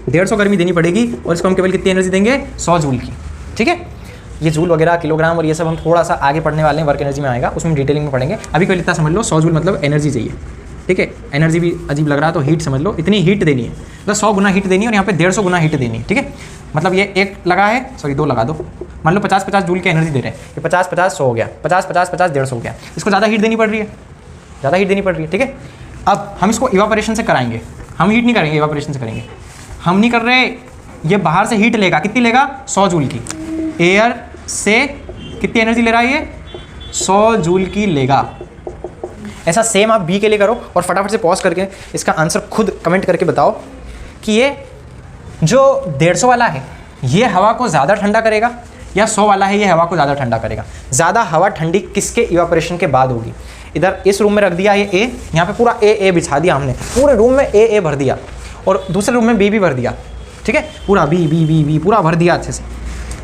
150 गर्मी देनी पड़ेगी, और इसको हम केवल कितनी एनर्जी देंगे? 100 जूल की। ठीक है, ये जूल वगैरह, किलोग्राम और ये सब हम थोड़ा सा आगे पढ़ने वाले हैं, वर्क एनर्जी में आएगा, उसमें डिटेलिंग में पढ़ेंगे। अभी कोई इतना समझ लो, 100 जूल मतलब एनर्जी चाहिए, ठीक है। एनर्जी भी अजीब लग रहा है तो हीट समझ लो, इतनी हीट देनी है, मतलब 100 गुना हीट देनी है और यहाँ पे 150 गुना हीट देनी है, ठीक है। मतलब ये एक लगा है, सॉरी 2 लगा दो, मान लो 50-50 जूल की एनर्जी दे रहे हैं, ये 50-50 100 हो गया, 50-50 150 हो गया, इसको ज़्यादा हीट देनी पड़ रही है, ज़्यादा हीट देनी पड़ रही है, ठीक है। अब हम इसको इवापोरेशन से कराएंगे, हम हीट नहीं करेंगे, इवापोरेशन से करेंगे। हम नहीं कर रहे, ये बाहर से हीट लेगा, कितनी लेगा 100 जूल की, एयर से कितनी एनर्जी ले रहा है ये 100 जूल की लेगा। ऐसा सेम आप बी के लिए करो और फटाफट से पॉज करके इसका आंसर खुद कमेंट करके बताओ कि ये जो 150 वाला है ये हवा को ज़्यादा ठंडा करेगा या 100 वाला है ये हवा को ज़्यादा ठंडा करेगा। ज़्यादा हवा ठंडी किसके इवापोरेशन के बाद होगी। इधर इस रूम में रख दिया ये ए, यहाँ पे पूरा ए बिछा दिया हमने, पूरे रूम में ए भर दिया और दूसरे रूम में बी भर दिया, ठीक है, पूरा बी पूरा भर दिया अच्छे से,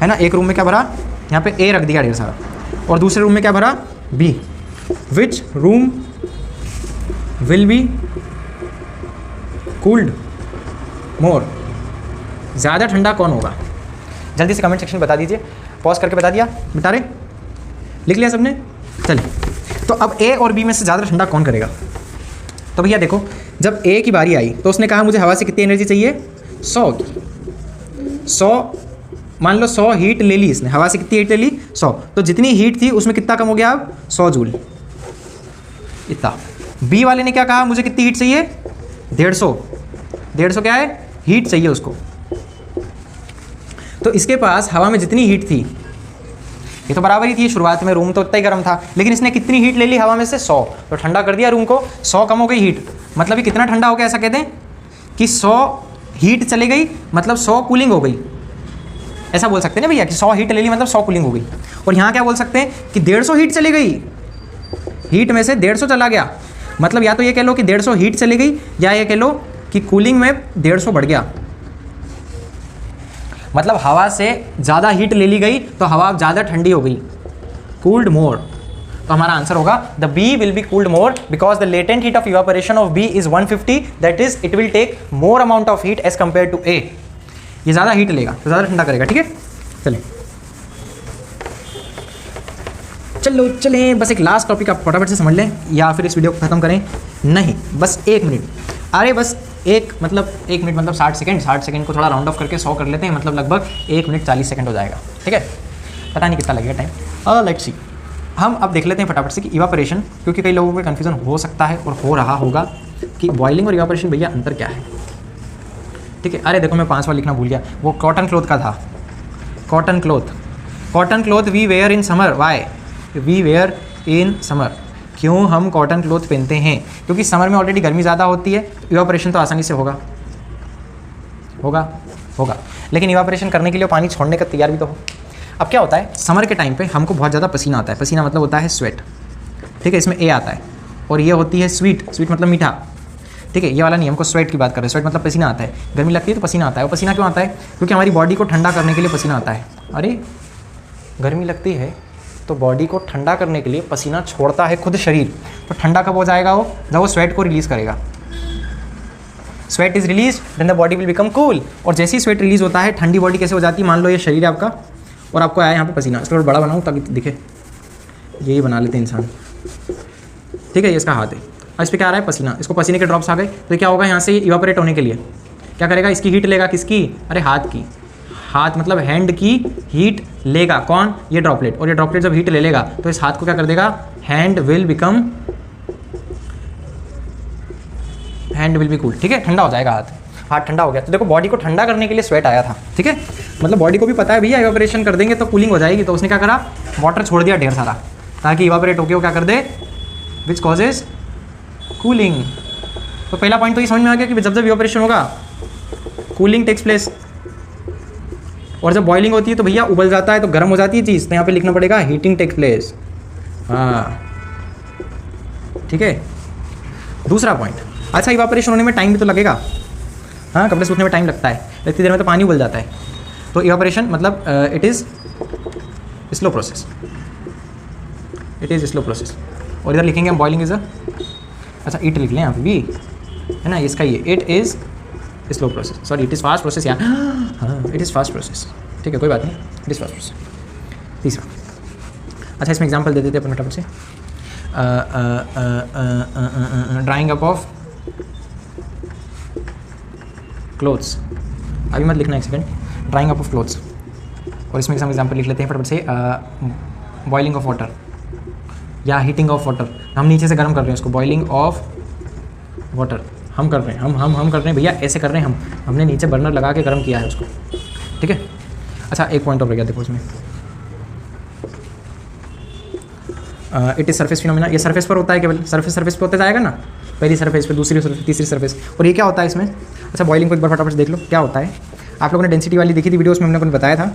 है ना। एक रूम में क्या भरा, यहाँ पे ए रख दिया ढेर सारा, और दूसरे रूम में क्या भरा B. Which room will be cooled more, ज़्यादा ठंडा कौन होगा। जल्दी से कमेंट सेक्शन में बता दीजिए, पॉज करके बता दिया, बता रहे, लिख लिया सबने। चलिए तो अब ए और बी में से ज़्यादा ठंडा कौन करेगा। तो भैया देखो, जब ए की बारी आई तो उसने कहा मुझे हवा से कितनी एनर्जी चाहिए 100 की, 100 मान लो 100 हीट ले ली इसने, हवा से कितनी हीट ले ली 100, तो जितनी हीट थी उसमें कितना कम हो गया अब 100 जूल इतना। बी वाले ने क्या कहा मुझे कितनी हीट चाहिए 150 क्या है हीट चाहिए उसको। तो इसके पास हवा में जितनी हीट थी ये तो बराबर ही थी, शुरुआत में रूम तो उतना ही गर्म था, लेकिन इसने कितनी हीट ले ली हवा में से 100, तो ठंडा कर दिया रूम को, 100 कम हो गई हीट, मतलब ये कितना ठंडा हो गया, ऐसा कहते हैं कि 100 हीट चली गई मतलब 100 कूलिंग हो गई, ऐसा बोल सकते हैं ना भैया कि 100 हीट ले ली मतलब 100 कूलिंग हो गई। और यहाँ क्या बोल सकते हैं कि 150 हीट चली गई, हीट में से 150 चला गया, मतलब या तो ये कह लो कि 150 हीट चली गई या ये कह लो कि कूलिंग में 150 बढ़ गया, मतलब हवा से ज़्यादा हीट ले ली गई तो हवा ज़्यादा ठंडी हो गई, कूल्ड मोर। तो हमारा आंसर होगा the B will be cooled more because the latent heat of evaporation of B is 150, that is it will take more amount of heat as compare to A. ये ज़्यादा हीट लेगा तो ज़्यादा ठंडा करेगा, ठीक है। चलें बस एक लास्ट टॉपिक आप फटाफट से समझ लें या फिर इस वीडियो को ख़त्म करें, नहीं बस 1 मिनट, अरे बस एक मिनट मतलब 60 सेकंड को थोड़ा राउंड ऑफ करके 100 कर लेते हैं, मतलब लगभग 1 मिनट 40 सेकंड हो जाएगा, ठीक है, पता नहीं कितना लगेगा टाइम। लेट्स सी, हम अब देख लेते हैं फटाफट से कि इवापोरेशन, क्योंकि कई लोगों को कन्फ्यूजन हो सकता है और हो रहा होगा कि बॉइलिंग और इवापोरेशन भैया अंतर क्या है, ठीक है। अरे देखो मैं 5 बार लिखना भूल गया, वो कॉटन क्लॉथ का था, cotton cloth we wear in summer, why we wear in summer, क्यों हम कॉटन क्लॉथ पहनते हैं, क्योंकि समर में ऑलरेडी गर्मी ज़्यादा होती है, इवापोरेशन तो आसानी से होगा, लेकिन इवापोरेशन करने के लिए पानी छोड़ने का तैयार भी तो हो। अब क्या होता है समर के टाइम पे हमको बहुत ज़्यादा पसीना आता है, पसीना मतलब होता है स्वेट, ठीक है, इसमें ए आता है, और ये होती है स्वीट मतलब मीठा, ठीक है, ये वाला नहीं, हमको स्वेट की बात कर रहे हैं, स्वेट मतलब पसीना आता है, गर्मी लगती है तो पसीना आता है, और पसीना क्यों आता है, क्योंकि हमारी बॉडी को ठंडा करने के लिए पसीना आता है। अरे गर्मी लगती है तो बॉडी को ठंडा करने के लिए पसीना छोड़ता है खुद शरीर, तो ठंडा कब हो जाएगा वो, जब वो स्वेट को रिलीज़ करेगा, sweat is release then the body will become cool, और जैसे ही स्वेट रिलीज होता है ठंडी बॉडी कैसे हो जाती है, मान लो ये शरीर है आपका और आपको आया यहाँ पे पसीना, इसको बड़ा बनाऊँ ताकि दिखे, यही बना लेते हैं इंसान, ठीक है, ये इसका हाथ है और इस पर क्या आ रहा है पसीना, इसको पसीने के ड्रॉप्स आ गए तो क्या होगा यहाँ से इवापोरेट होने के लिए क्या करेगा, इसकी हीट लेगा, किसकी, अरे हाथ की, हाथ मतलब हैंड की हीट लेगा कौन, ये ड्रॉपलेट, और ये ड्रॉपलेट जब हीट ले लेगा तो इस हाथ को क्या कर देगा, हैंड विल बी कूल, ठीक है, ठंडा हो जाएगा हाथ ठंडा हो गया। तो देखो बॉडी को ठंडा करने के लिए स्वेट आया था, ठीक है, मतलब बॉडी को भी पता है भैया इवापोरेशन कर देंगे तो कूलिंग हो जाएगी, तो उसने क्या करा, वाटर छोड़ दिया ढेर सारा ताकि इवापोरेट होकर वो क्या कर दे, विच कॉजेज कूलिंग। तो पहला पॉइंट तो ये समझ में आ गया कि जब इवापोरेशन होगा कूलिंग टेक्स प्लेस, और जब बॉइलिंग होती है तो भैया उबल जाता है तो गर्म हो जाती है चीज़, तो यहाँ पे लिखना पड़ेगा हीटिंग टेक्स प्लेस, हाँ ठीक है। दूसरा पॉइंट, अच्छा इवापोरेशन होने में टाइम भी तो लगेगा, हाँ कपड़े सूखने में टाइम लगता है, इतनी देर में तो पानी उबल जाता है, तो इवापोरेशन मतलब इट इज़ स्लो प्रोसेस, और इधर लिखेंगे हम बॉइलिंग इज़ अच्छा इट लिख लें यहाँ पे भी, है ना, इसका ये it is slow process, sorry it is fast process, यहाँ हाँ इट इज़ फास्ट प्रोसेस, ठीक है कोई बात नहीं, इट इज़ फास्ट प्रोसेस। तीसरा। अच्छा इसमें एग्जांपल दे देते हैं अपन फटाफट से। ड्राइंग अप ऑफ क्लोथ्स, अभी मत लिखना, एक second. Drawing up of clothes, और इसमें एग्जांपल लिख लेते हैं फटाफट से। बॉइलिंग ऑफ वाटर या हीटिंग ऑफ वाटर, हम नीचे से गर्म कर रहे हैं उसको, बॉइलिंग ऑफ वाटर हम कर रहे हैं, हम कर रहे हैं भैया, ऐसे कर रहे हैं हमने नीचे बर्नर लगा के गर्म किया है उसको, ठीक है। अच्छा एक पॉइंट और रह गया, देखो इसमें इट इज़ सरफेस फिनोमेना, ये सरफेस पर होता है केवल, सरफेस पे होता जाएगा ना, पहली सरफेस पे, दूसरी सरफेस, तीसरी सरफेस। और ये क्या होता है इसमें? अच्छा बॉइलिंग को एक बार फटाफट देख लो क्या होता है। आप लोगों ने डेंसिटी वाली देखी थी वीडियो, उसमें हमने कुछ बताया था,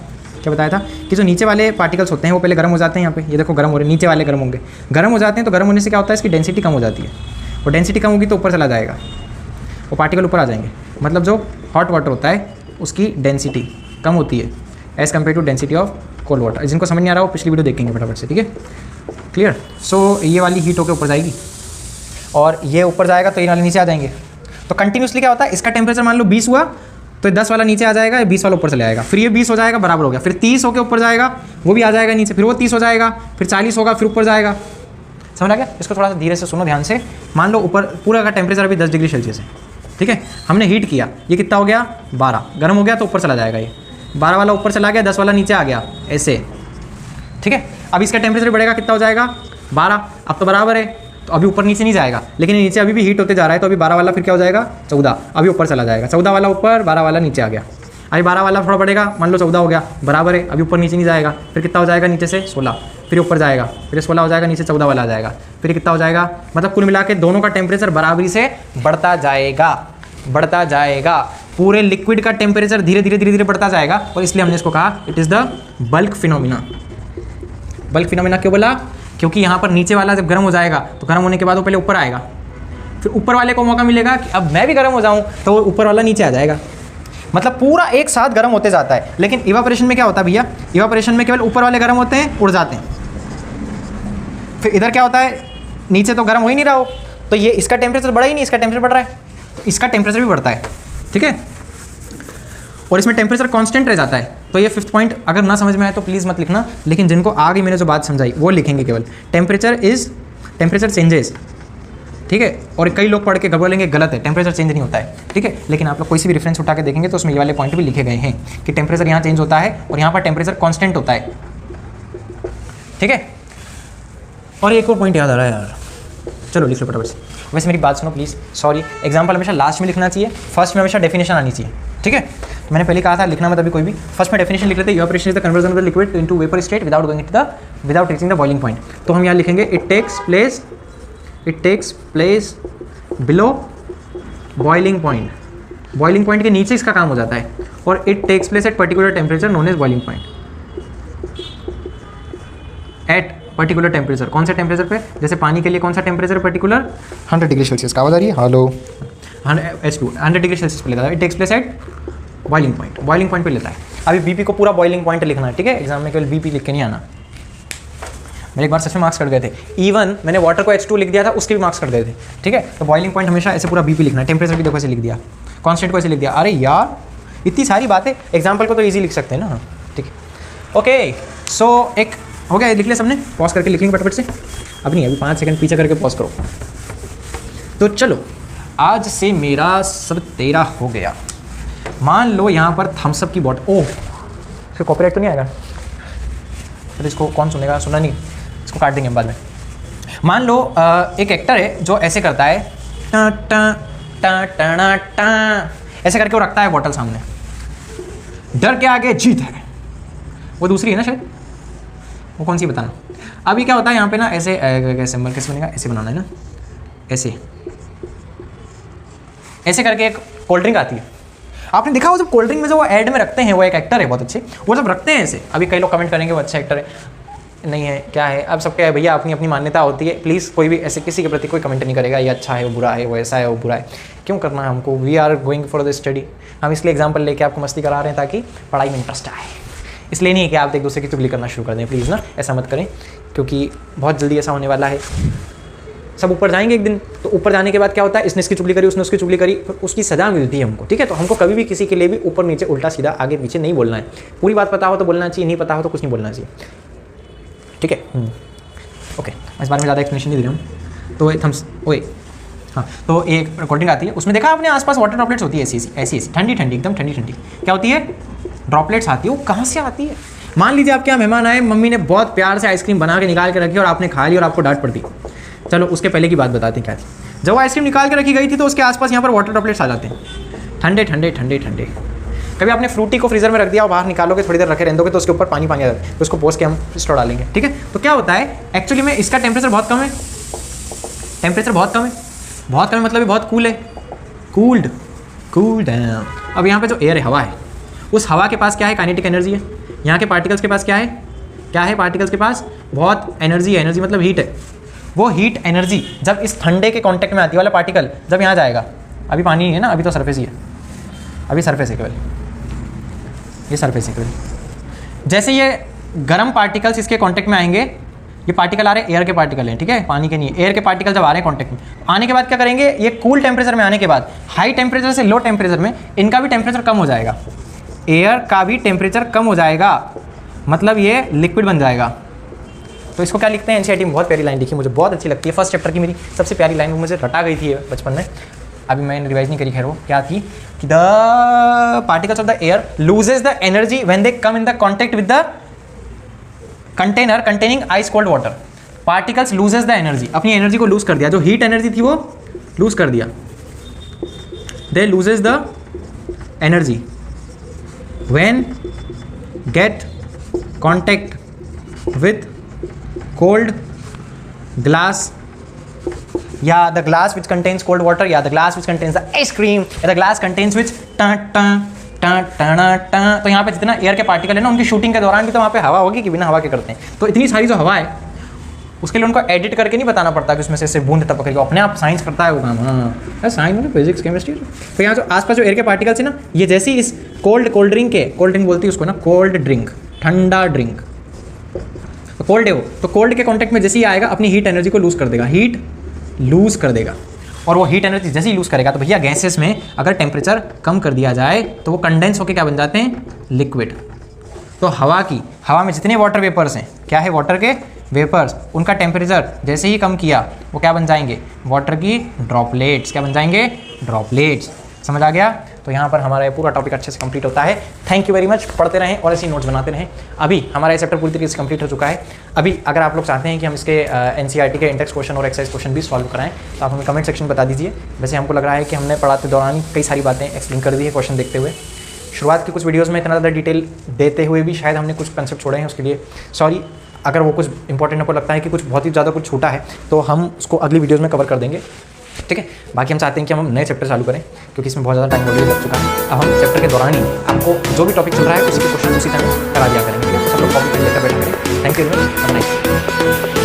क्या बताया था कि जो नीचे वाले पार्टिकल्स होते हैं वो पहले गर्म हो जाते हैं। यहाँ पे ये देखो गर्म हो रहे हैं, नीचे वाले गर्म होंगे, गर्म हो जाते हैं, तो गर्म होने से क्या होता है, इसकी डेंसिटी कम हो जाती है, और डेंसिटी कम होगी तो ऊपर चला जाएगा, वो पार्टिकल ऊपर आ जाएंगे। मतलब जो हॉट वाटर होता है उसकी डेंसिटी कम होती है as compare to density of cold water. जिनको समझ नहीं आ रहा हो पिछली वीडियो देखेंगे फटाफट से, ठीक है, क्लियर। सो ये वाली हीट होकर ऊपर जाएगी और ये ऊपर जाएगा तो ये वाले नीचे आ जाएंगे। तो कंटिन्यूसली क्या होता है, इसका टेम्परेचर मान लो 20 हुआ तो 10 वाला नीचे आ जाएगा, 20 वाला ऊपर चले आएगा, फिर ये 20 हो जाएगा, बराबर हो गया, फिर 30 होकर ऊपर जाएगा, वो भी आ जाएगा नीचे, फिर वो 30 हो जाएगा, फिर 40 होगा, फिर ऊपर जाएगा। समझ आ गया? इसको थोड़ा सा धीरे से सुनो ध्यान से। मान लो ऊपर पूरा का टेम्परेचर अभी 10 डिग्री सेल्सियस है, ठीक है, हमने हीट किया, ये कितना हो गया 12, गर्म हो गया तो ऊपर चला जाएगा, ये 12 वाला ऊपर चला गया, 10 वाला नीचे आ गया, ऐसे, ठीक है। अब इसका टेम्परेचर बढ़ेगा, कितना हो जाएगा 12, अब तो बराबर है, तो अभी ऊपर नीचे नहीं जाएगा, लेकिन नीचे अभी भी हीट होते जा रहा है, तो अभी 12 वाला फिर क्या हो जाएगा 14, अभी ऊपर चला जाएगा, 14 वाला ऊपर, 12 वाला नीचे आ गया। अभी 12 वाला थोड़ा बढ़ेगा, मान लो 14 हो गया, बराबर है, अभी ऊपर नीचे नहीं जाएगा, फिर कितना हो जाएगा नीचे से 16, फिर ऊपर जाएगा, फिर 16 हो जाएगा, नीचे 14 वाला आ जाएगा, फिर कितना हो जाएगा, मतलब कुल मिला के दोनों का टेम्परेचर बराबरी से बढ़ता जाएगा, पूरे लिक्विड का टेम्परेचर धीरे धीरे बढ़ता जाएगा, और इसलिए हमने इसको कहा it is the bulk phenomena. Bulk phenomena क्यों बोला? क्योंकि यहाँ पर नीचे वाला जब गर्म हो जाएगा तो गर्म होने के बाद वो पहले ऊपर आएगा, फिर ऊपर वाले को मौका मिलेगा कि अब मैं भी गर्म हो जाऊँ, तो वो ऊपर वाला नीचे आ जाएगा, मतलब पूरा एक साथ गर्म होते जाता है। लेकिन इवापोरेशन में क्या होता है भैया, इवापोरेशन में केवल ऊपर वाले गर्म होते हैं, उड़ जाते हैं, फिर इधर क्या होता है, नीचे तो गर्म हो ही नहीं रहा हो, तो ये इसका टेम्परेचर बढ़ा ही नहीं, इसका टेम्परेचर बढ़ रहा है, इसका टेम्परेचर भी बढ़ता है, ठीक है, और इसमें टेम्परेचर कांस्टेंट रह जाता है। तो ये 5th पॉइंट अगर ना समझ में आए तो प्लीज़ मत लिखना, लेकिन जिनको आगे मैंने जो बात समझाई वो लिखेंगे केवल, टेम्परेचर चेंजेस, ठीक है। और कई लोग पढ़ के बोलेंगे गलत है, टेम्परेचर चेंज नहीं होता है, ठीक है, लेकिन आप लोग कोई सी भी रेफरेंस उठा के देखेंगे तो उसमें ये वाले पॉइंट भी लिखे गए हैं कि टेम्परेचर यहाँ चेंज होता है और यहाँ पर टेम्परेचर कांस्टेंट होता है, ठीक है। और एक और पॉइंट याद आ रहा है यार, चलो लिख लो फटाफट से। वैसे मेरी बात सुनो प्लीज़, सॉरी, एग्जाम्पल हमेशा लास्ट में लिखना चाहिए, फर्स्ट में हमेशा डेफिनेशन आनी चाहिए, ठीक है। तो मैंने पहले कहा था लिखना मत अभी कोई भी, फर्स्ट में डेफिनेशन लिख लेते हैं, evaporation is the conversion of the liquid into vapour state without reaching the boiling point. तो हम यहाँ लिखेंगे it takes place below boiling point, boiling point के नीचे इसका काम हो जाता है, और it takes place at particular temperature known as boiling point, at particular temperature. कौन से टेम्परेचर पे? जैसे पानी के लिए कौन सा टेम्परेचर पर्टिकुलर 100 डिग्री सेल्सियस का, आवाज़ आ रही है, हेलो, H2 100 डिग्री सेल्सियस पे लेता है, it takes place at boiling point पे लेता है। अभी बीपी को पूरा बॉइलिंग पॉइंट लिखना है, ठीक है, एग्जाम में केवल बीपी लिख के नहीं आना। मेरे एक बार सच में मार्क्स कट गए थे, इवन मैंने वाटर को H2 लिख दिया था, उसके भी मार्क्स कट गए थे, ठीक है। तो बॉइलिंग पॉइंट हमेशा ऐसे पूरा बीपी लिखना है, टेम्परेचर भी देखो ऐसे लिख दिया, कॉन्स्टेंट को ऐसे लिख दिया। अरे यार इतनी सारी बातें, एग्जाम्पल को तो ईजी लिख सकते हैं ना, ठीक है, ओके। सो एक हो गया, लिख लिया सबने, पॉज करके लिख लेंगे फटाफट से, अब नहीं, अभी 5 सेकंड पीछे करके पॉज करो। तो चलो, आज से मेरा सब तेरा हो गया। मान लो यहाँ पर थम्स अप की बॉटल, ओह फिर कॉपीराइट तो नहीं आएगा, फिर इसको कौन सुनेगा, सुना नहीं, इसको काट देंगे हम बाद में। मान लो एक एक्टर है जो ऐसे करता है, टा टा टा टा टा, ऐसे करके वो रखता है बॉटल सामने, डर के आगे जीत है, वो दूसरी है ना शायद, वो कौन सी बताना। अभी क्या होता है यहाँ पे ना, ऐसे कैसे बनेगा, ऐसे बनाना है ना, ऐसे करके एक कोल्ड ड्रिंक आती है, आपने देखा हो जब कोल्ड ड्रिंक में जो वो ऐड में रखते हैं, वो एक एक्टर है बहुत अच्छे, वो जब रखते हैं ऐसे, अभी कई लोग कमेंट करेंगे वो अच्छा एक्टर है, नहीं है, क्या है, अब सबके भैया अपनी अपनी मान्यता होती है, प्लीज़ कोई भी ऐसे किसी के प्रति कोई कमेंट नहीं करेगा, ये अच्छा है वो बुरा है, वो ऐसा है वो बुरा है, क्यों करना है हमको, we are going for the study. हम इसलिए एग्जाम्पल लेके आपको मस्ती करा रहे हैं ताकि पढ़ाई में इंटरेस्ट आए, इसलिए नहीं है कि आप एक दूसरे की चुगली करना शुरू कर दें, प्लीज़ ना, ऐसा मत करें, क्योंकि बहुत जल्दी ऐसा होने वाला है। सब ऊपर जाएंगे एक दिन, तो ऊपर जाने के बाद क्या होता है, इसने इसकी चुगली करी, उसने उसकी चुगली करी, फिर उसकी सजा मिलती है हमको, ठीक है। तो हमको कभी भी किसी के लिए भी ऊपर नीचे उल्टा सीधा आगे पीछे नहीं बोलना है, पूरी बात पता हो तो बोलना चाहिए, नहीं पता हो तो कुछ नहीं बोलना चाहिए, ठीक है। ओके, इस बारे में ज़्यादा एक्सप्लेनेशन नहीं दे रहा हूँ। तो थम्स ओए हाँ, तो एक कोल्ड ड्रिंक आती है, उसमें देखा आपने आसपास वाटर ड्रॉपलेट्स होती है ऐसी ठंडी ठंडी एकदम ठंडी ठंडी, क्या होती है, ड्रॉपलेट्स आती है। वो कहाँ से आती है? मान लीजिए आपके यहाँ मेहमान आए, मम्मी ने बहुत प्यार से आइसक्रीम बना के निकाल के रखी और आपने खा ली और आपको डांट पड़ती। चलो उसके पहले की बात बताते हैं क्या थी। जब वो आइसक्रीम निकाल के रखी गई थी तो उसके आसपास यहाँ पर वाटर ड्रॉपलेट्स आ जाते हैं, ठंडे ठंडे ठंडे ठंडे। कभी आपने फ्रूटी को फ्रीजर में रख दिया और बाहर निकालोगे, थोड़ी देर रखे रहने दोगे तो उसके ऊपर पानी आ जाता है, तो उसको पोस्ट के हम स्टोर डालेंगे, ठीक है। तो क्या होता है एक्चुअली में, इसका टेम्परेचर बहुत कम है, टेम्परेचर बहुत कम है, बहुत कम है मतलब ये बहुत कूल है, कूल्ड डाउन। अब यहाँ पे जो एयर है, हवा है, उस हवा के पास क्या है, काइनेटिक एनर्जी है। यहाँ के पार्टिकल्स के पास क्या है पार्टिकल्स के पास बहुत एनर्जी है, एनर्जी मतलब हीट है। वो हीट एनर्जी जब इस ठंडे के कांटेक्ट में आती है, वाला पार्टिकल जब यहाँ जाएगा, अभी पानी है ना, अभी तो सरफेस ही है, अभी सरफेस है केवल, ये सरफेस है केवल। जैसे ये गर्म पार्टिकल्स इसके कांटेक्ट में आएंगे, ये पार्टिकल आ रहे हैं, एयर के पार्टिकल हैं, ठीक है, पानी के नहीं है, एयर के पार्टिकल जब आ रहे हैं कांटेक्ट में, आने के बाद क्या करेंगे, ये कूल टेम्परेचर में आने के बाद हाई टेम्परेचर से लो टेम्परेचर में इनका भी टेम्परेचर कम हो जाएगा, एयर का भी टेम्परेचर कम हो जाएगा, मतलब ये लिक्विड बन जाएगा। तो इसको क्या लिखते हैं, एनसीईआरटी में बहुत प्यारी लाइन लिखी, मुझे बहुत अच्छी लगती है, फर्स्ट चैप्टर की मेरी सबसे प्यारी लाइन, वो मुझे रटा गई थी बचपन में, अभी मैंने रिवाइज नहीं करी, खैर वो क्या थी कि the particles of the air loses the energy when they come in the contact with the container containing ice cold water. Particles loses the energy, अपनी एनर्जी को लूज कर दिया, जो हीट एनर्जी थी वो लूज कर दिया, they loses the energy when get contact with cold glass, या the glass which contains cold water, या the glass which contains the ice cream, या द ग्लास कंटेन्स विच तो यहाँ पे जितना एयर के पार्टिकल है ना, उनकी शूटिंग के दौरान भी तो वहाँ पे हवा होगी कि बिना हवा के करते हैं। तो इतनी सारी जो हवा है उसके लिए उनको एडिट करके नहीं बताना पड़ता कि उसमें से बूंद टपक रही हो, अपने आप साइंस करता है वो काम। हाँ, साइंस मतलब फिजिक्स केमिस्ट्री। तो यहाँ जो आसपास जो एयर के पार्टिकल्स है ना, ये जैसे ही इस कोल्ड ड्रिंक के, कोल्ड ड्रिंक बोलती है उसको ना, कोल्ड ड्रिंक, ठंडा ड्रिंक, कोल्ड है वो, तो कोल्ड के कॉन्टेक्ट में जैसे ही आएगा अपनी हीट एनर्जी को लूज कर देगा, हीट लूज कर देगा। और वो हीट एनर्जी जैसे ही लूज करेगा तो भैया गैसेस में अगर टेम्परेचर कम कर दिया जाए तो वो कंडेंस होकर क्या बन जाते हैं, लिक्विड। तो हवा में जितने वाटर वेपर्स हैं, क्या है, वाटर के वेपर्स, उनका टेम्परेचर जैसे ही कम किया वो क्या बन जाएंगे, वाटर की ड्रॉपलेट्स, क्या बन जाएंगे, ड्रॉपलेट्स। समझ आ गया? तो यहाँ पर हमारा ये पूरा टॉपिक अच्छे से कंप्लीट होता है। थैंक यू वेरी मच, पढ़ते रहें और ऐसे नोट्स बनाते रहें। अभी हमारा ये चैप्टर पूरी तरीके से कंप्लीट हो चुका है। अभी अगर आप लोग चाहते हैं कि हम इसके एनसीईआरटी के इंडेक्स क्वेश्चन और एक्सरसाइज क्वेश्चन भी सॉल्व कराएं तो आप हमें कमेंट सेक्शन बता दीजिए। वैसे हमको लग रहा है कि हमने पढ़ाते दौरान कई सारी बातें एक्सप्लेन कर दी है क्वेश्चन देखते हुए। शुरुआत की कुछ वीडियोज़ में इतना ज़्यादा डिटेल देते हुए भी शायद हमने कुछ कंसेप्ट छोड़े हैं, उसके लिए सॉरी। अगर वो कुछ इंपॉर्टेंट आपको लगता है कि कुछ बहुत ही ज़्यादा कुछ छूटा है तो हम उसको अगली वीडियोज़ में कवर कर देंगे, ठीक है। बाकी हम चाहते हैं कि हम नए चैप्टर चालू करें क्योंकि इसमें बहुत ज़्यादा टाइम ऑलरेडी लग चुका है। अब हम चैप्टर के दौरान ही आपको जो भी टॉपिक चल रहा है उसी के क्वेश्चन उसी टाइम करा दिया करेंगे। सब लोग कॉपी कर लेकर बैठ करें। Thank you very much.